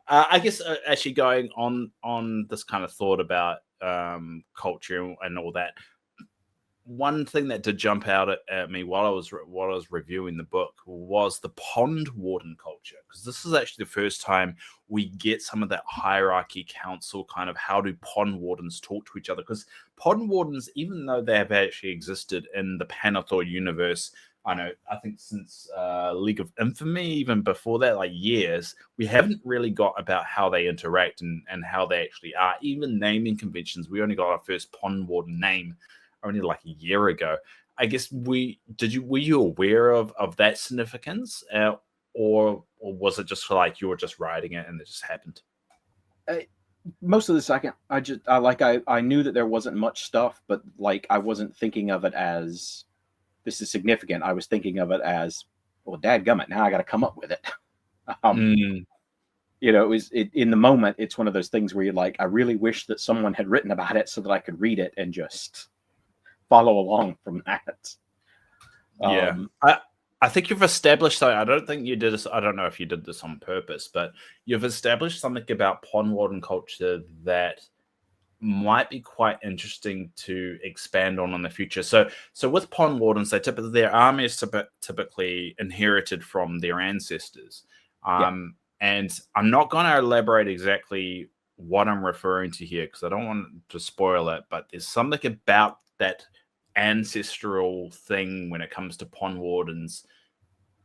I guess actually going on this kind of thought about culture and all that. one thing that did jump out at me while I was reviewing the book was the pond warden culture, because this is actually the first time we get some of that hierarchy council kind of how do pond wardens talk to each other. Because pond wardens, even though they have actually existed in the Pannilore universe, I think since League of Infamy, even before that, like years, we haven't really got about how they interact and how they actually are. Even naming conventions, we only got our first pond warden name only like a year ago. I guess were you aware of that significance, or was it just like you were just writing it and it just happened? Most of the second, I knew that there wasn't much stuff, but like I wasn't thinking of it as this is significant. I was thinking of it as, well, dadgummit, now I got to come up with it. You know, in the moment, it's one of those things where you're like, I really wish that someone had written about it so that I could read it and just follow along from that. Yeah. I think you've established, I don't think you did this, I don't know if you did this on purpose, but you've established something about pond warden culture that might be quite interesting to expand on in the future. So with pond wardens, their army is typically inherited from their ancestors. And I'm not going to elaborate exactly what I'm referring to here because I don't want to spoil it, but there's something about that ancestral thing when it comes to pond wardens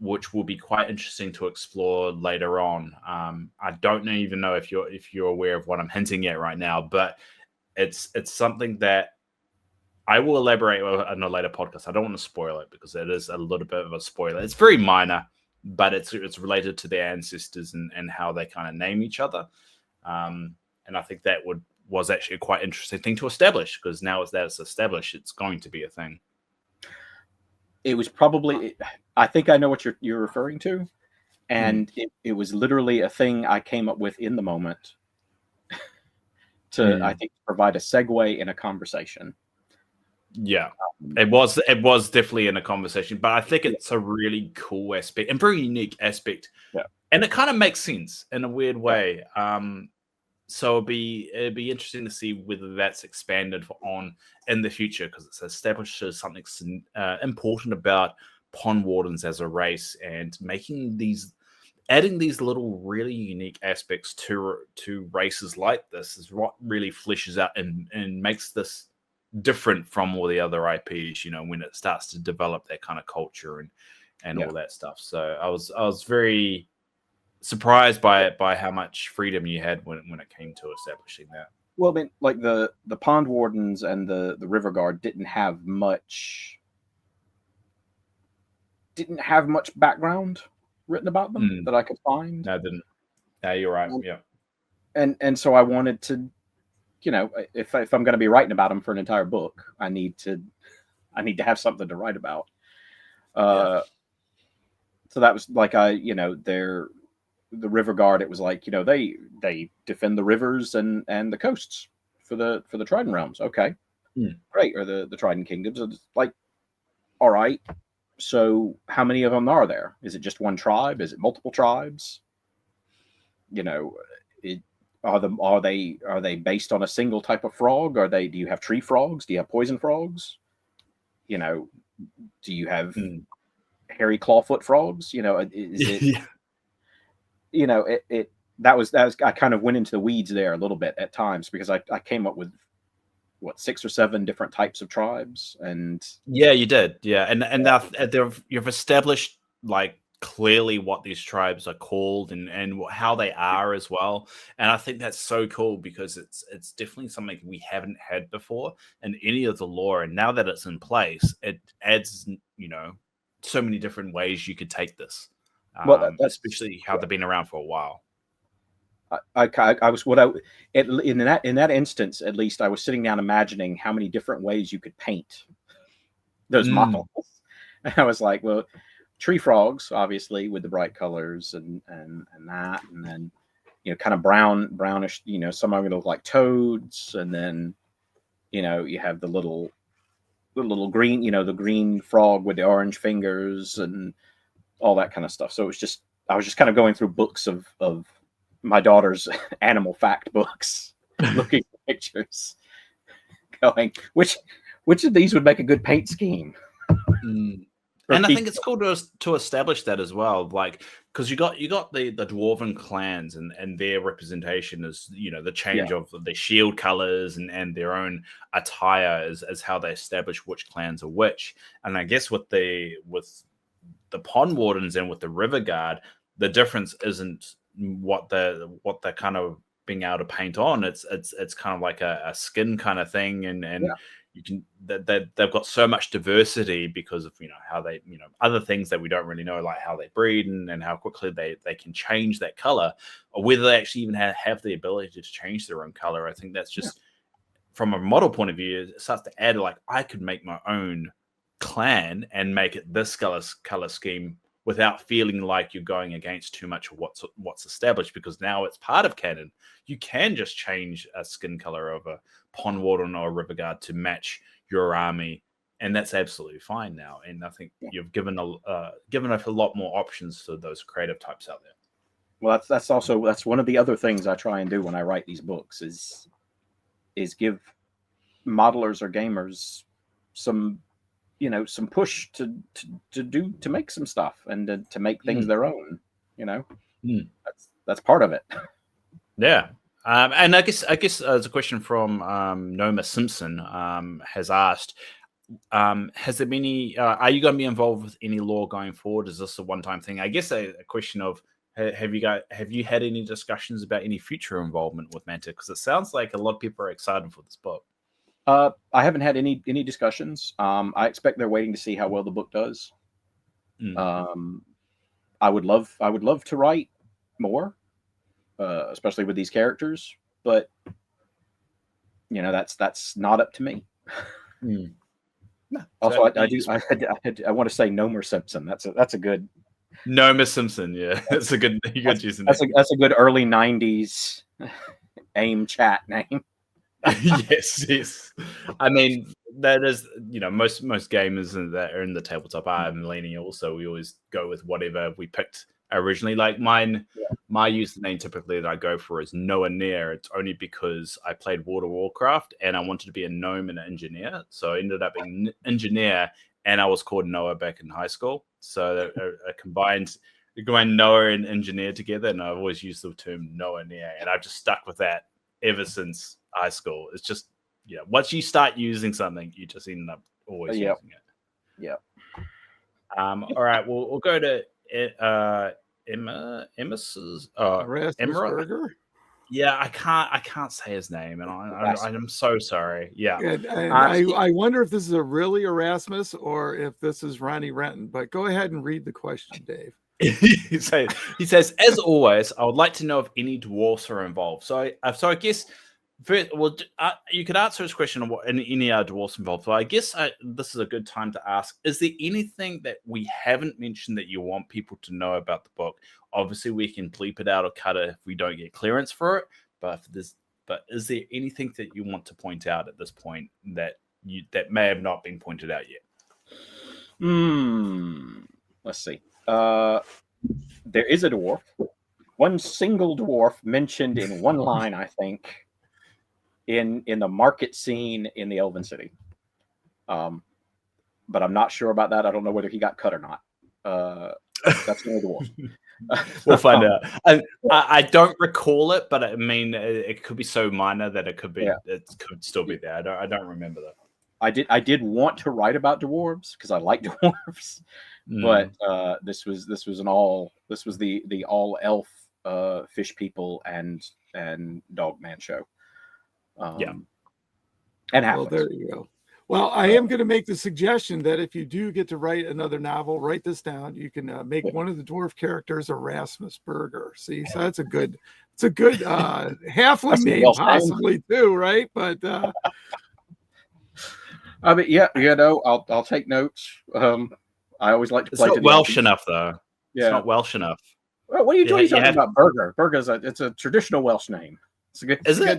which will be quite interesting to explore later on. I don't even know if you're aware of what I'm hinting at right now, but it's something that I will elaborate on a later podcast. I don't want to spoil it because it is a little bit of a spoiler. It's very minor, but it's related to their ancestors and how they kind of name each other. And I think that was actually a quite interesting thing to establish because now as that it's established, it's going to be a thing. It was probably, I think I know what you're referring to. And it was literally a thing I came up with in the moment to, I think, provide a segue in a conversation. Yeah, it was definitely in a conversation, but I think it's a really cool aspect and very unique aspect. Yeah. And it kind of makes sense in a weird way. So it'd be interesting to see whether that's expanded on in the future because it's established as something important about pond wardens as a race and adding these little really unique aspects to races like this is what really fleshes out and makes this different from all the other IPs, you know, when it starts to develop that kind of culture and all that stuff. So I was very surprised by how much freedom you had when it came to establishing that. Well, I mean, like the pond wardens and the river guard didn't have much background written about them that I could find. No, didn't. No, you're right. Yeah. And so I wanted to, you know, if I'm going to be writing about them for an entire book, I need to have something to write about. So that was like the river guard. It was like, you know, they defend the rivers and the coasts for the Trident realms. Okay, great. Or the Trident kingdoms. It's like, all right. So how many of them are there? Is it just one tribe? Is it multiple tribes? You know, are they based on a single type of frog? Do you have tree frogs? Do you have poison frogs? You know, do you have hairy clawfoot frogs? You know, is it you know, that was I kind of went into the weeds there a little bit at times because I came up with 6 or 7 different types of tribes. And yeah, you did. Yeah. And you've established like clearly what these tribes are called and how they are as well. And I think that's so cool because it's definitely something we haven't had before in any of the lore. And now that it's in place, it adds, you know, so many different ways you could take this. Especially how they've been around for a while. I was in that instance, at least I was sitting down imagining how many different ways you could paint those models. And I was like, well, tree frogs, obviously, with the bright colors and that, and then, you know, kind of brownish, you know, some are going to look like toads, and then, you know, you have the little green, you know, the green frog with the orange fingers and all that kind of stuff. So I was just kind of going through books of my daughter's animal fact books, looking at pictures, going, which which of these would make a good paint scheme? And I think it's cool to establish that as well, like because you got the dwarven clans and their representation is the change of the shield colors and their own attire is how they establish which clans are which. And I guess with the pond wardens and with the river guard, the difference isn't what they're kind of being able to paint on. It's kind of like a skin kind of thing, and you can they've got so much diversity because of how they other things that we don't really know, like how they breed and how quickly they can change that color, or whether they actually even have the ability to change their own color. I think that's just from a model point of view, it starts to add like I could make my own clan and make it this color scheme without feeling like you're going against too much of what's established, because now it's part of canon. You can just change a skin color of a pond warden or a river guard to match your army, and that's absolutely fine now. And I think you've given us a lot more options to those creative types out there. Well, that's one of the other things I try and do when I write these books is give modelers or gamers some push to make some stuff and to make things their own. That's part of it. Yeah. And I guess as a question from Noma Simpson has asked, has there been any? Are you going to be involved with any lore going forward? Is this a one-time thing? I guess a question of have you had any discussions about any future involvement with Mantic? Because it sounds like a lot of people are excited for this book. I haven't had any discussions. I expect they're waiting to see how well the book does. I would love to write more, especially with these characters, but that's not up to me. Also, I want to say Nomer Simpson. That's a good Nomer Simpson. Yeah, that's a good. That's a good early '90s AIM chat name. yes. I mean, that is, most gamers that are in the tabletop are millennial, so we always go with whatever we picked originally. Like mine, my username typically that I go for is Noah Near. It's only because I played World of Warcraft and I wanted to be a gnome and an engineer, so I ended up being engineer, and I was called Noah back in high school. So I combined Noah and engineer together, and I've always used the term Noah Near, and I've just stuck with that ever since high school. It's just once you start using something, you just end up always using it. All right, we'll go to Emma's Burger. Yeah, I can't say his name, and I'm so sorry. Yeah, and I wonder if this is a really Erasmus or if this is Ronnie Renton. But go ahead and read the question, Dave. he says, as always, I would like to know if any dwarfs are involved. So I guess first, you could answer this question on what any dwarfs involved. So I guess this is a good time to ask: is there anything that we haven't mentioned that you want people to know about the book? Obviously, we can bleep it out or cut it if we don't get clearance for it. But is there anything that you want to point out at this point that may have not been pointed out yet? Let's see. There is a dwarf, one single dwarf mentioned in one line, I think, in the market scene in the Elven City. But I'm not sure about that. I don't know whether he got cut or not. That's the only dwarf. We'll find out. I don't recall it, but I mean, it could be so minor that it could be. Yeah. It could still be there. I don't remember that. I did want to write about dwarves because I like dwarves, but this was the all elf fish people and dogman show. And halflings. Well, there you go. Well, I am going to make the suggestion that if you do get to write another novel, write this down. You can make one of the dwarf characters Erasmus Burger. See, so it's a good halfling name, possibly too, right? But I mean, yeah, I'll take notes. I always like to play. It's not Welsh enough, though. Yeah, it's not Welsh enough. Well, what are you talking about? Burger. Burger's it's a traditional Welsh name. It's a good, it's a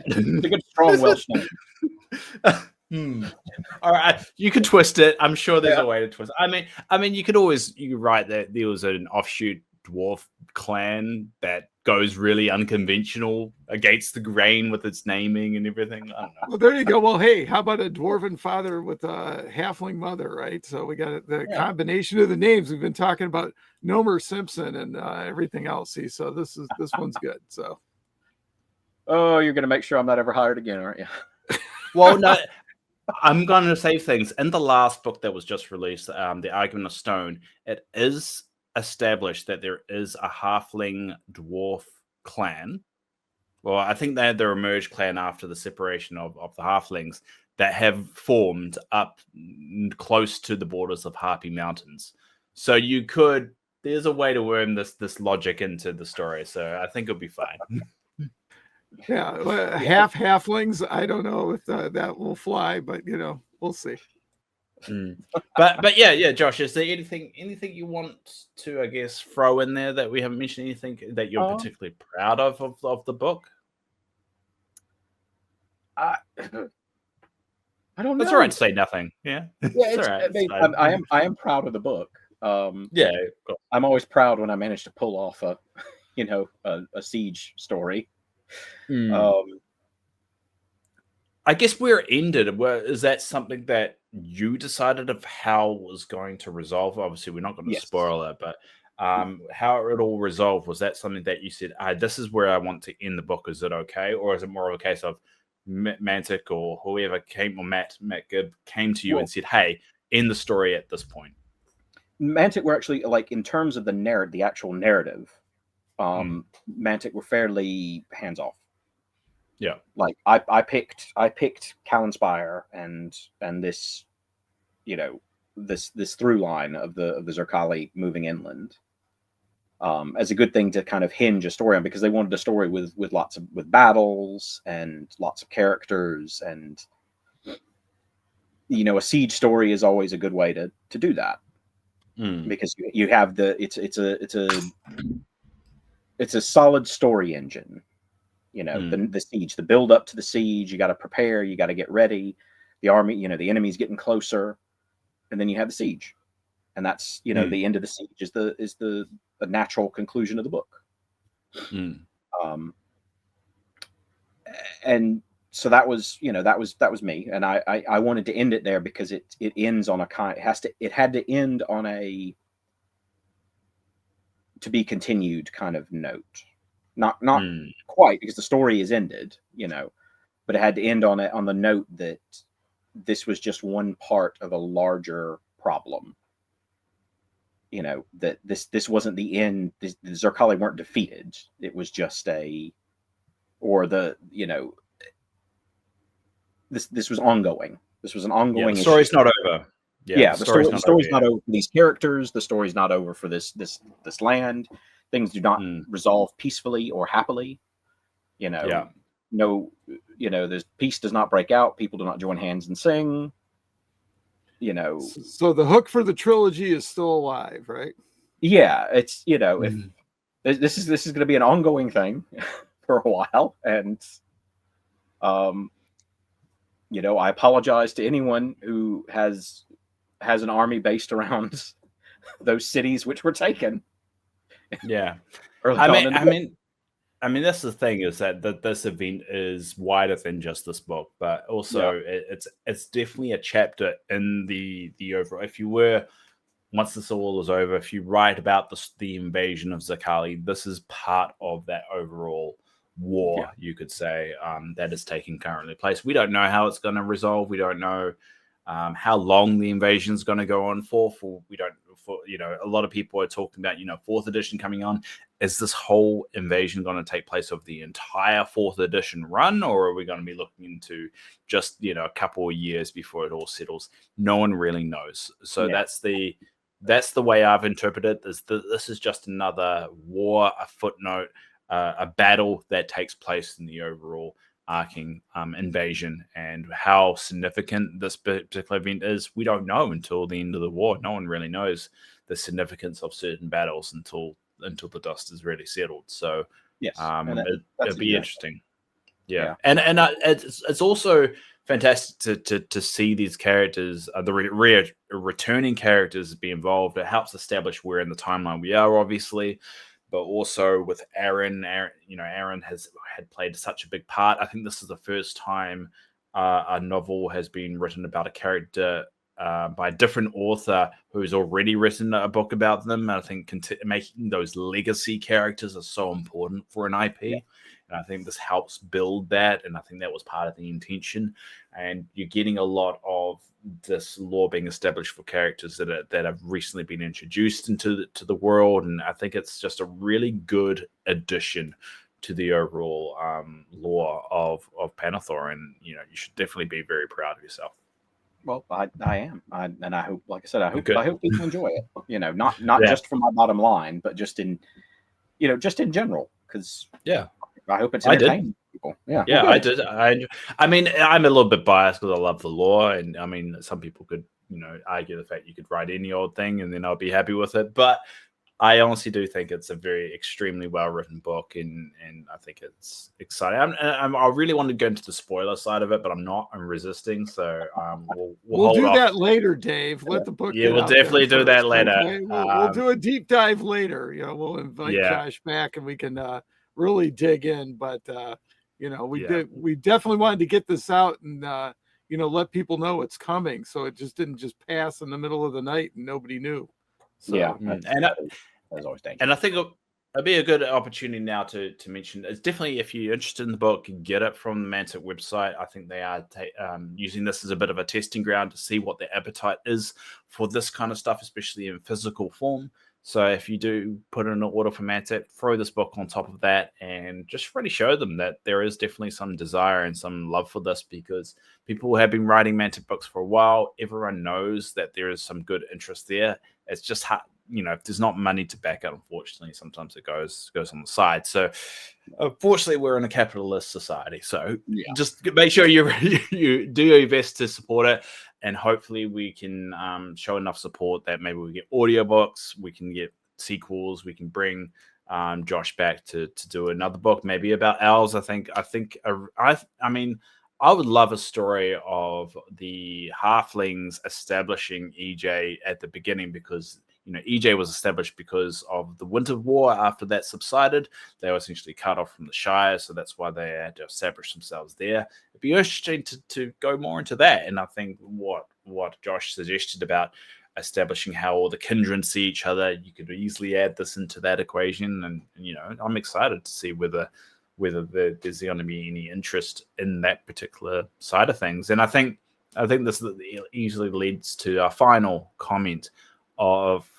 good strong Welsh name. All right, you could twist it. I'm sure there's a way to twist it. I mean, you could write that there was an offshoot dwarf clan that goes really unconventional against the grain with its naming and everything. I don't know. Well, there you go. Well, hey, how about a dwarven father with a halfling mother, right? So we got the combination of the names. We've been talking about Nomer Simpson and everything else. See, so this one's good. So, oh, you're gonna make sure I'm not ever hired again, aren't you? Well, no, I'm going to say things. In the last book that was just released, The Argument of Stone, it is established that there is a halfling dwarf clan. Well, I think they're the emerged clan after the separation of the halflings that have formed up close to the borders of Harpy Mountains. So there's a way to worm this logic into the story. So I think it'll be fine. Yeah, half halflings. I don't know if that will fly, but we'll see. But yeah, Josh, is there anything you want to, I guess, throw in there that we haven't mentioned? Anything that you're particularly proud of the book? I don't know. That's all right to say nothing. Yeah, it's all right. I am proud of the book. Yeah, cool. I'm always proud when I manage to pull off a siege story. I guess where it ended, is that something that you decided of how it was going to resolve? Obviously, we're not going to spoil it, but how it all resolved, was that something that you said, this is where I want to end the book? Is it okay? Or is it more of a case of Mantic or whoever came, or Matt Gibb came to you and said, hey, end the story at this point? Mantic were actually, like, in terms of the actual narrative, Mantic were fairly hands-off. Yeah, like I picked Callenspire and this, this through line of the Zerkali moving inland, as a good thing to kind of hinge a story on, because they wanted a story with battles and lots of characters, and a siege story is always a good way to do that, because you have it's a solid story engine. The siege, the build up to the siege, you got to prepare, you got to get ready. The army, the enemy's getting closer, and then you have the siege, and that's the end of the siege is the natural conclusion of the book. And so that was me, and I wanted to end it there because it ends on it had to end on a to be continued kind of note. Not quite, because the story is ended, but it had to end on the note that this was just one part of a larger problem. That this wasn't the end. The Zerkali weren't defeated. It was just this was ongoing. This was an ongoing. The story's not over. The story's not over for these characters. The story's not over for this land. Things do not resolve peacefully or happily. There's peace does not break out. People do not join hands and sing. So the hook for the trilogy is still alive, right? Yeah, it's if this is going to be an ongoing thing for a while, and I apologize to anyone who has an army based around those cities which were taken. Yeah, I mean, that's the thing, is that this event is wider than just this book, but also it's definitely a chapter in the overall. If you were, once this all is over, if you write about the invasion of Zerkali, this is part of that overall war, you could say, that is taking currently place. We don't know how it's going to resolve. We don't know how long the invasion is going to go on for. A lot of people are talking about 4th edition coming on. Is this whole invasion going to take place over the entire 4th edition run, or are we going to be looking into just a couple of years before it all settles? No one really knows. So that's the way I've interpreted it. This is just another war, a footnote, a battle that takes place in the overall arcing invasion, and how significant this particular event is, we don't know until the end of the war. No one really knows the significance of certain battles until the dust is really settled. So it'll be interesting. And it's also fantastic to see these characters, the returning characters, be involved. It helps establish where in the timeline we are, obviously, but also with Aaron, Aaron had played such a big part. I think this is the first time a novel has been written about a character by a different author who's already written a book about them. I think making those legacy characters are so important for an IP. Yeah. And I think this helps build that. And I think that was part of the intention. And you're getting a lot of this lore being established for characters that have recently been introduced into the world. And I think it's just a really good addition to the overall lore of Pannilore. And, you should definitely be very proud of yourself. Well, I am. And I hope, like I said, I hope people enjoy it. Not just for my bottom line, but just in general. Because I hope it's entertaining people. Yeah, I did. I mean, I'm a little bit biased because I love the lore, and I mean, some people could, argue the fact you could write any old thing and then I'll be happy with it. But I honestly do think it's a very extremely well written book, and I think it's exciting. I really want to go into the spoiler side of it, but I'm not. I'm resisting, so we'll do that later, Dave. Let the book. Yeah, we'll definitely do that later. Okay? We'll do a deep dive later. We'll invite Josh back, and we can really dig in. But we definitely wanted to get this out and let people know it's coming, so it just didn't just pass in the middle of the night and nobody knew. So, that's always dangerous. And I think it'd be a good opportunity now to mention. It's definitely, if you're interested in the book, get it from the Mantic website. I think they are using this as a bit of a testing ground to see what their appetite is for this kind of stuff, especially in physical form. So if you do put in an order for Mantic, throw this book on top of that and just really show them that there is definitely some desire and some love for this, because people have been writing Mantic books for a while. Everyone knows that there is some good interest there. It's just hard, if there's not money to back it, unfortunately, sometimes it goes on the side. So unfortunately, we're in a capitalist society. So just make sure you do your best to support it. And hopefully we can show enough support that maybe we get audiobooks, we can get sequels, we can bring Josh back to do another book, maybe about Elves. I mean, I would love a story of the halflings establishing EJ at the beginning, because EJ was established because of the Winter War. After that subsided, they were essentially cut off from the Shire, so that's why they had to establish themselves there. It'd be interesting to go more into that, and I think what Josh suggested about establishing how all the kindred see each other, you could easily add this into that equation, and I'm excited to see whether there's going to be any interest in that particular side of things. And I think this easily leads to our final comment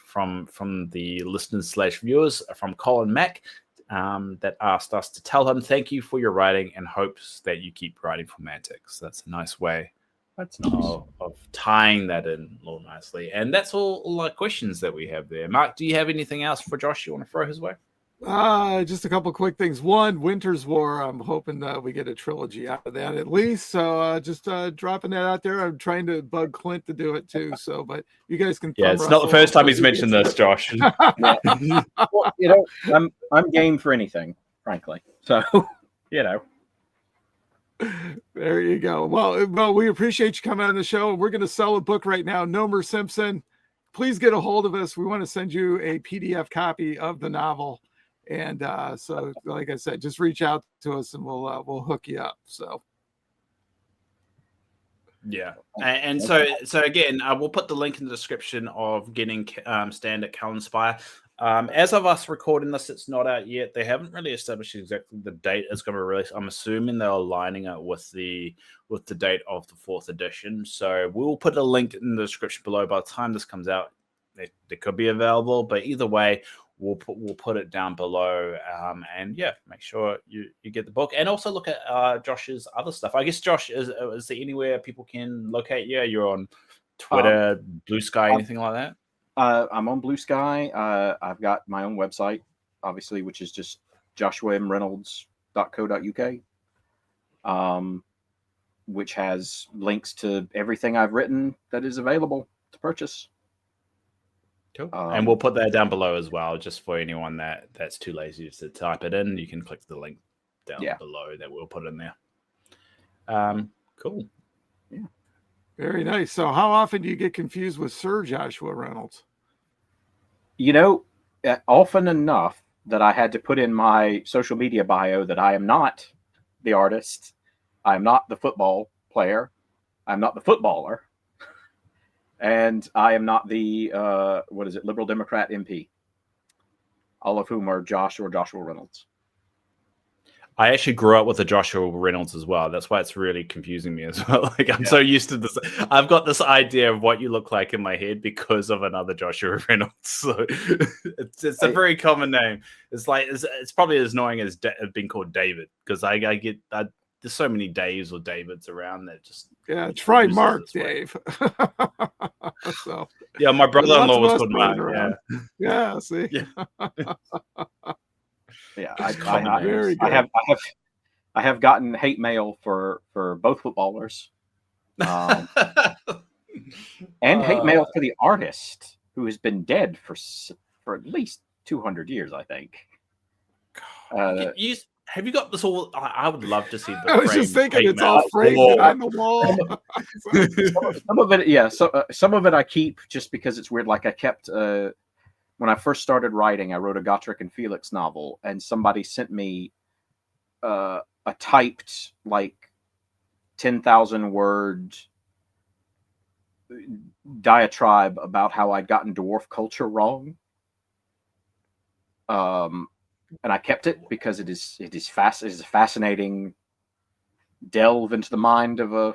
from the listeners/viewers, from Colin Mack, that asked us to tell him thank you for your writing and hopes that you keep writing for Mantic. So that's a nice way of tying that in a little nicely. And that's all our questions that we have there. Mark, do you have anything else for Josh you want to throw his way? Just a couple quick things. One, Winter's War. I'm hoping that we get a trilogy out of that at least. So just dropping that out there. I'm trying to bug Clint to do it too. So, but you guys can. Yeah, it's not the first time he's mentioned this, Josh. Well, I'm game for anything, frankly. So, There you go. Well, we appreciate you coming on the show. We're going to sell a book right now. Nomer Simpson. Please get a hold of us. We want to send you a PDF copy of the novel. And so, like I said, just reach out to us and we'll hook you up. So, yeah, and so again, we'll put the link in the description of getting Stand at Callenspire. As of us recording this, it's not out yet. They haven't really established exactly the date it's going to release. I'm assuming they're aligning it with the date of the 4th edition. So we'll put a link in the description below. By the time this comes out, they could be available. But either way, we'll put it down below. And make sure you get the book, and also look at Josh's other stuff. I guess, Josh, is there anywhere people can locate you? You're on Twitter, Blue Sky, anything like that? I'm on Blue Sky. I've got my own website, obviously, which is just joshuareynolds.co.uk, which has links to everything I've written that is available to purchase. Cool. And we'll put that down below as well, just for anyone that's too lazy to type it in. You can click the link down below that we'll put in there. Cool. Very nice. So how often do you get confused with Sir Joshua Reynolds? Often enough that I had to put in my social media bio that I am not the artist. I am not the football player. I'm not the footballer. And I am not the, Liberal Democrat MP. All of whom are Josh or Joshua Reynolds. I actually grew up with a Joshua Reynolds as well. That's why it's really confusing me as well. Like I'm so used to this. I've got this idea of what you look like in my head because of another Joshua Reynolds. So it's a very common name. It's like it's probably as annoying as being called David because I get there's so many Daves or Davids around that just it's probably Mark Dave. So yeah, my brother-in-law was called Mark. Yeah, see. Yeah, I have gotten hate mail for both footballers, and hate mail for the artist who has been dead for at least 200 years, I think. Have you got this all? I would love to see the. I was just thinking it's all framed on the wall. Some of it, yeah. So some of it I keep just because it's weird. Like I kept. When I first started writing, I wrote a Gotrek and Felix novel, and somebody sent me a typed, 10,000 word diatribe about how I'd gotten dwarf culture wrong. And I kept it because it is a fascinating delve into the mind of a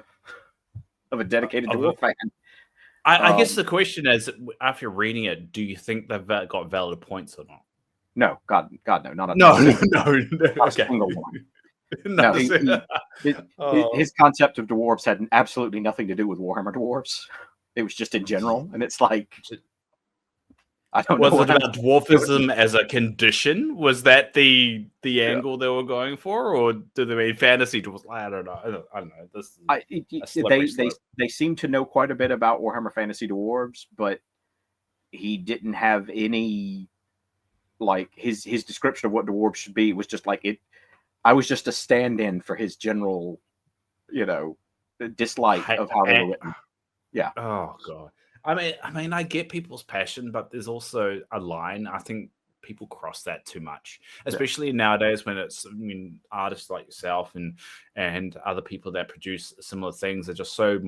dedicated dwarf fan. I guess the question is, after reading it, do you think they've got valid points or not? No, God, no, not a no. Not a single one. No, his concept of dwarves had absolutely nothing to do with Warhammer dwarves. It was just in general, and it's like I don't know. Was it about dwarfism as a condition? Was that the angle they were going for, or do they mean fantasy dwarves? I don't know. I don't know. They seem to know quite a bit about Warhammer Fantasy Dwarves, but he didn't have any his description of what dwarves should be was just like it. I was just a stand-in for his general, dislike of how they were written. Yeah. Oh God. I mean, I get people's passion, but there's also a line. I think people cross that too much, especially nowadays when artists like yourself and other people that produce similar things are just so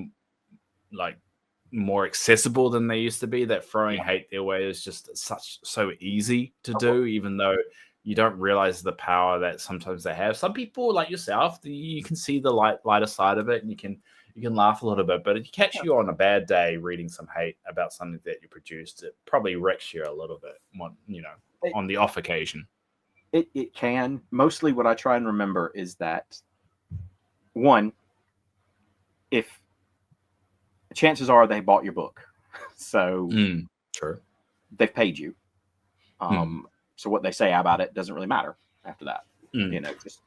more accessible than they used to be. That throwing hate their way is just so easy to do, even though you don't realize the power that sometimes they have. Some people like yourself, you can see the lighter side of it, and you can laugh a little bit, but if you catch you on a bad day reading some hate about something that you produced, it probably wrecks you a little bit, on the off occasion. It can. Mostly what I try and remember is that, one, if chances are they bought your book, so sure, they've paid you. So what they say about it doesn't really matter after that.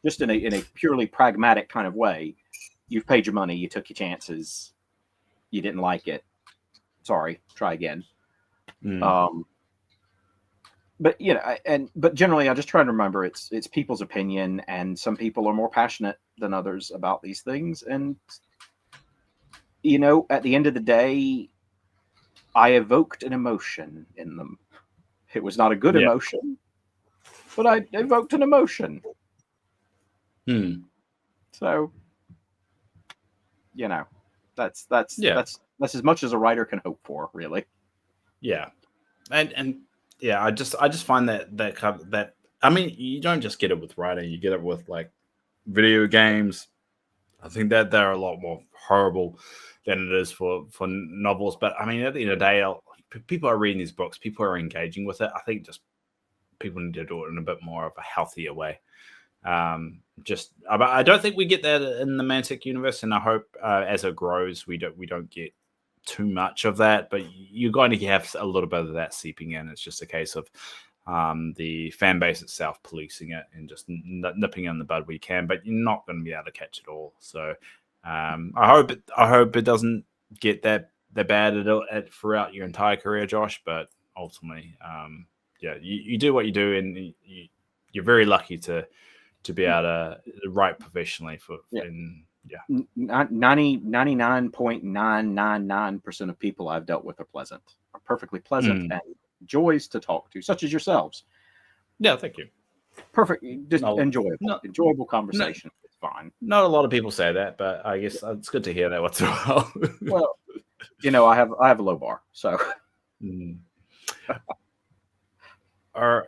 Just in a purely pragmatic kind of way. You've paid your money. You took your chances. You didn't like it. Sorry. Try again. But generally, I just try to remember it's people's opinion, and some people are more passionate than others about these things. And at the end of the day, I evoked an emotion in them. It was not a good emotion, but I evoked an emotion. So. That's as much as a writer can hope for, really. Yeah, and I just find that I mean, you don't just get it with writing; you get it with video games. I think that they're a lot more horrible than it is for novels. But I mean, at the end of the day, people are reading these books, people are engaging with it. I think just people need to do it in a bit more of a healthier way. I don't think we get that in the Mantic universe, and I hope as it grows we don't get too much of that, but you're going to have a little bit of that seeping in. It's just a case of the fan base itself policing it and just nipping in the bud we can, but you're not going to be able to catch it all. So I hope it doesn't get that bad throughout your entire career, Josh, but ultimately you do what you do, and you're very lucky to be able to write professionally 99.999% of people I've dealt with are perfectly pleasant and joys to talk to, such as yourselves. Yeah, thank you. Perfect, just enjoyable conversation. It's fine. Not a lot of people say that, but I guess it's good to hear that once in a while. Well, I have a low bar, so. All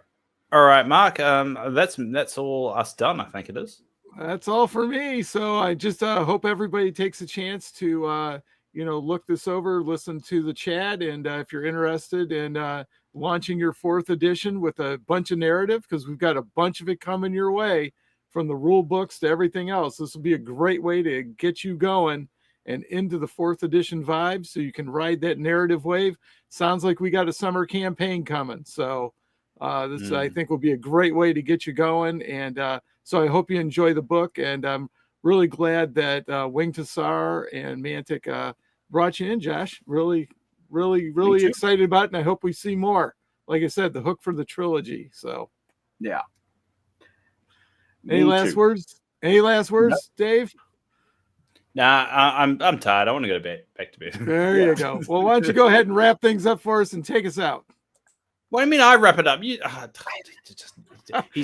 right, Mark. That's all us done. I think it is. That's all for me. So I just hope everybody takes a chance to look this over, listen to the chat, and if you're interested in launching your 4th edition with a bunch of narrative, because we've got a bunch of it coming your way, from the rule books to everything else, this will be a great way to get you going and into the 4th edition vibe, so you can ride that narrative wave. Sounds like we got a summer campaign coming, so this I think will be a great way to get you going. And so I hope you enjoy the book, and I'm really glad that Wing Tassar and Mantic brought you in, Josh. Really excited about it, and I hope we see more. Like I said, the hook for the trilogy. So yeah. Any last words? No. Dave? Nah, I'm tired. I want to go back to bed. There you go. Well, why don't you go ahead and wrap things up for us and take us out? What do you mean I wrap it up? He's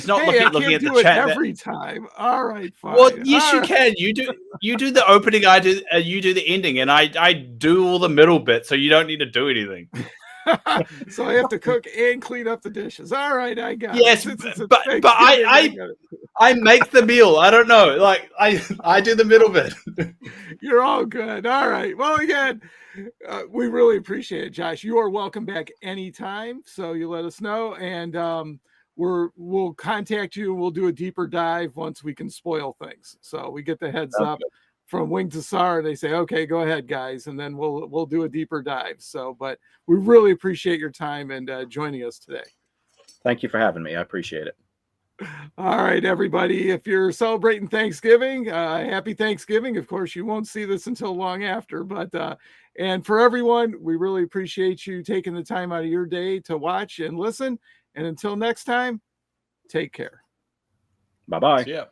not looking at the chat every time. All right, fine. Well, yes, you can. You do the opening. You do the ending, and I do all the middle bit, so you don't need to do anything. So I have to cook and clean up the dishes. All right, I got it. Yes, but I make the meal. I don't know. Like I do the middle bit. You're all good. All right. Well, again, we really appreciate it, Josh. You are welcome back anytime. So you let us know, and we'll contact you. We'll do a deeper dive once we can spoil things. So we get the heads up from Wing Tassar, and they say, okay, go ahead, guys, and then we'll do a deeper dive. So, but we really appreciate your time and joining us today. Thank you for having me. I appreciate it. All right, everybody. If you're celebrating Thanksgiving, happy Thanksgiving. Of course, you won't see this until long after, but and for everyone, we really appreciate you taking the time out of your day to watch and listen. And until next time, take care. Bye-bye. Yeah.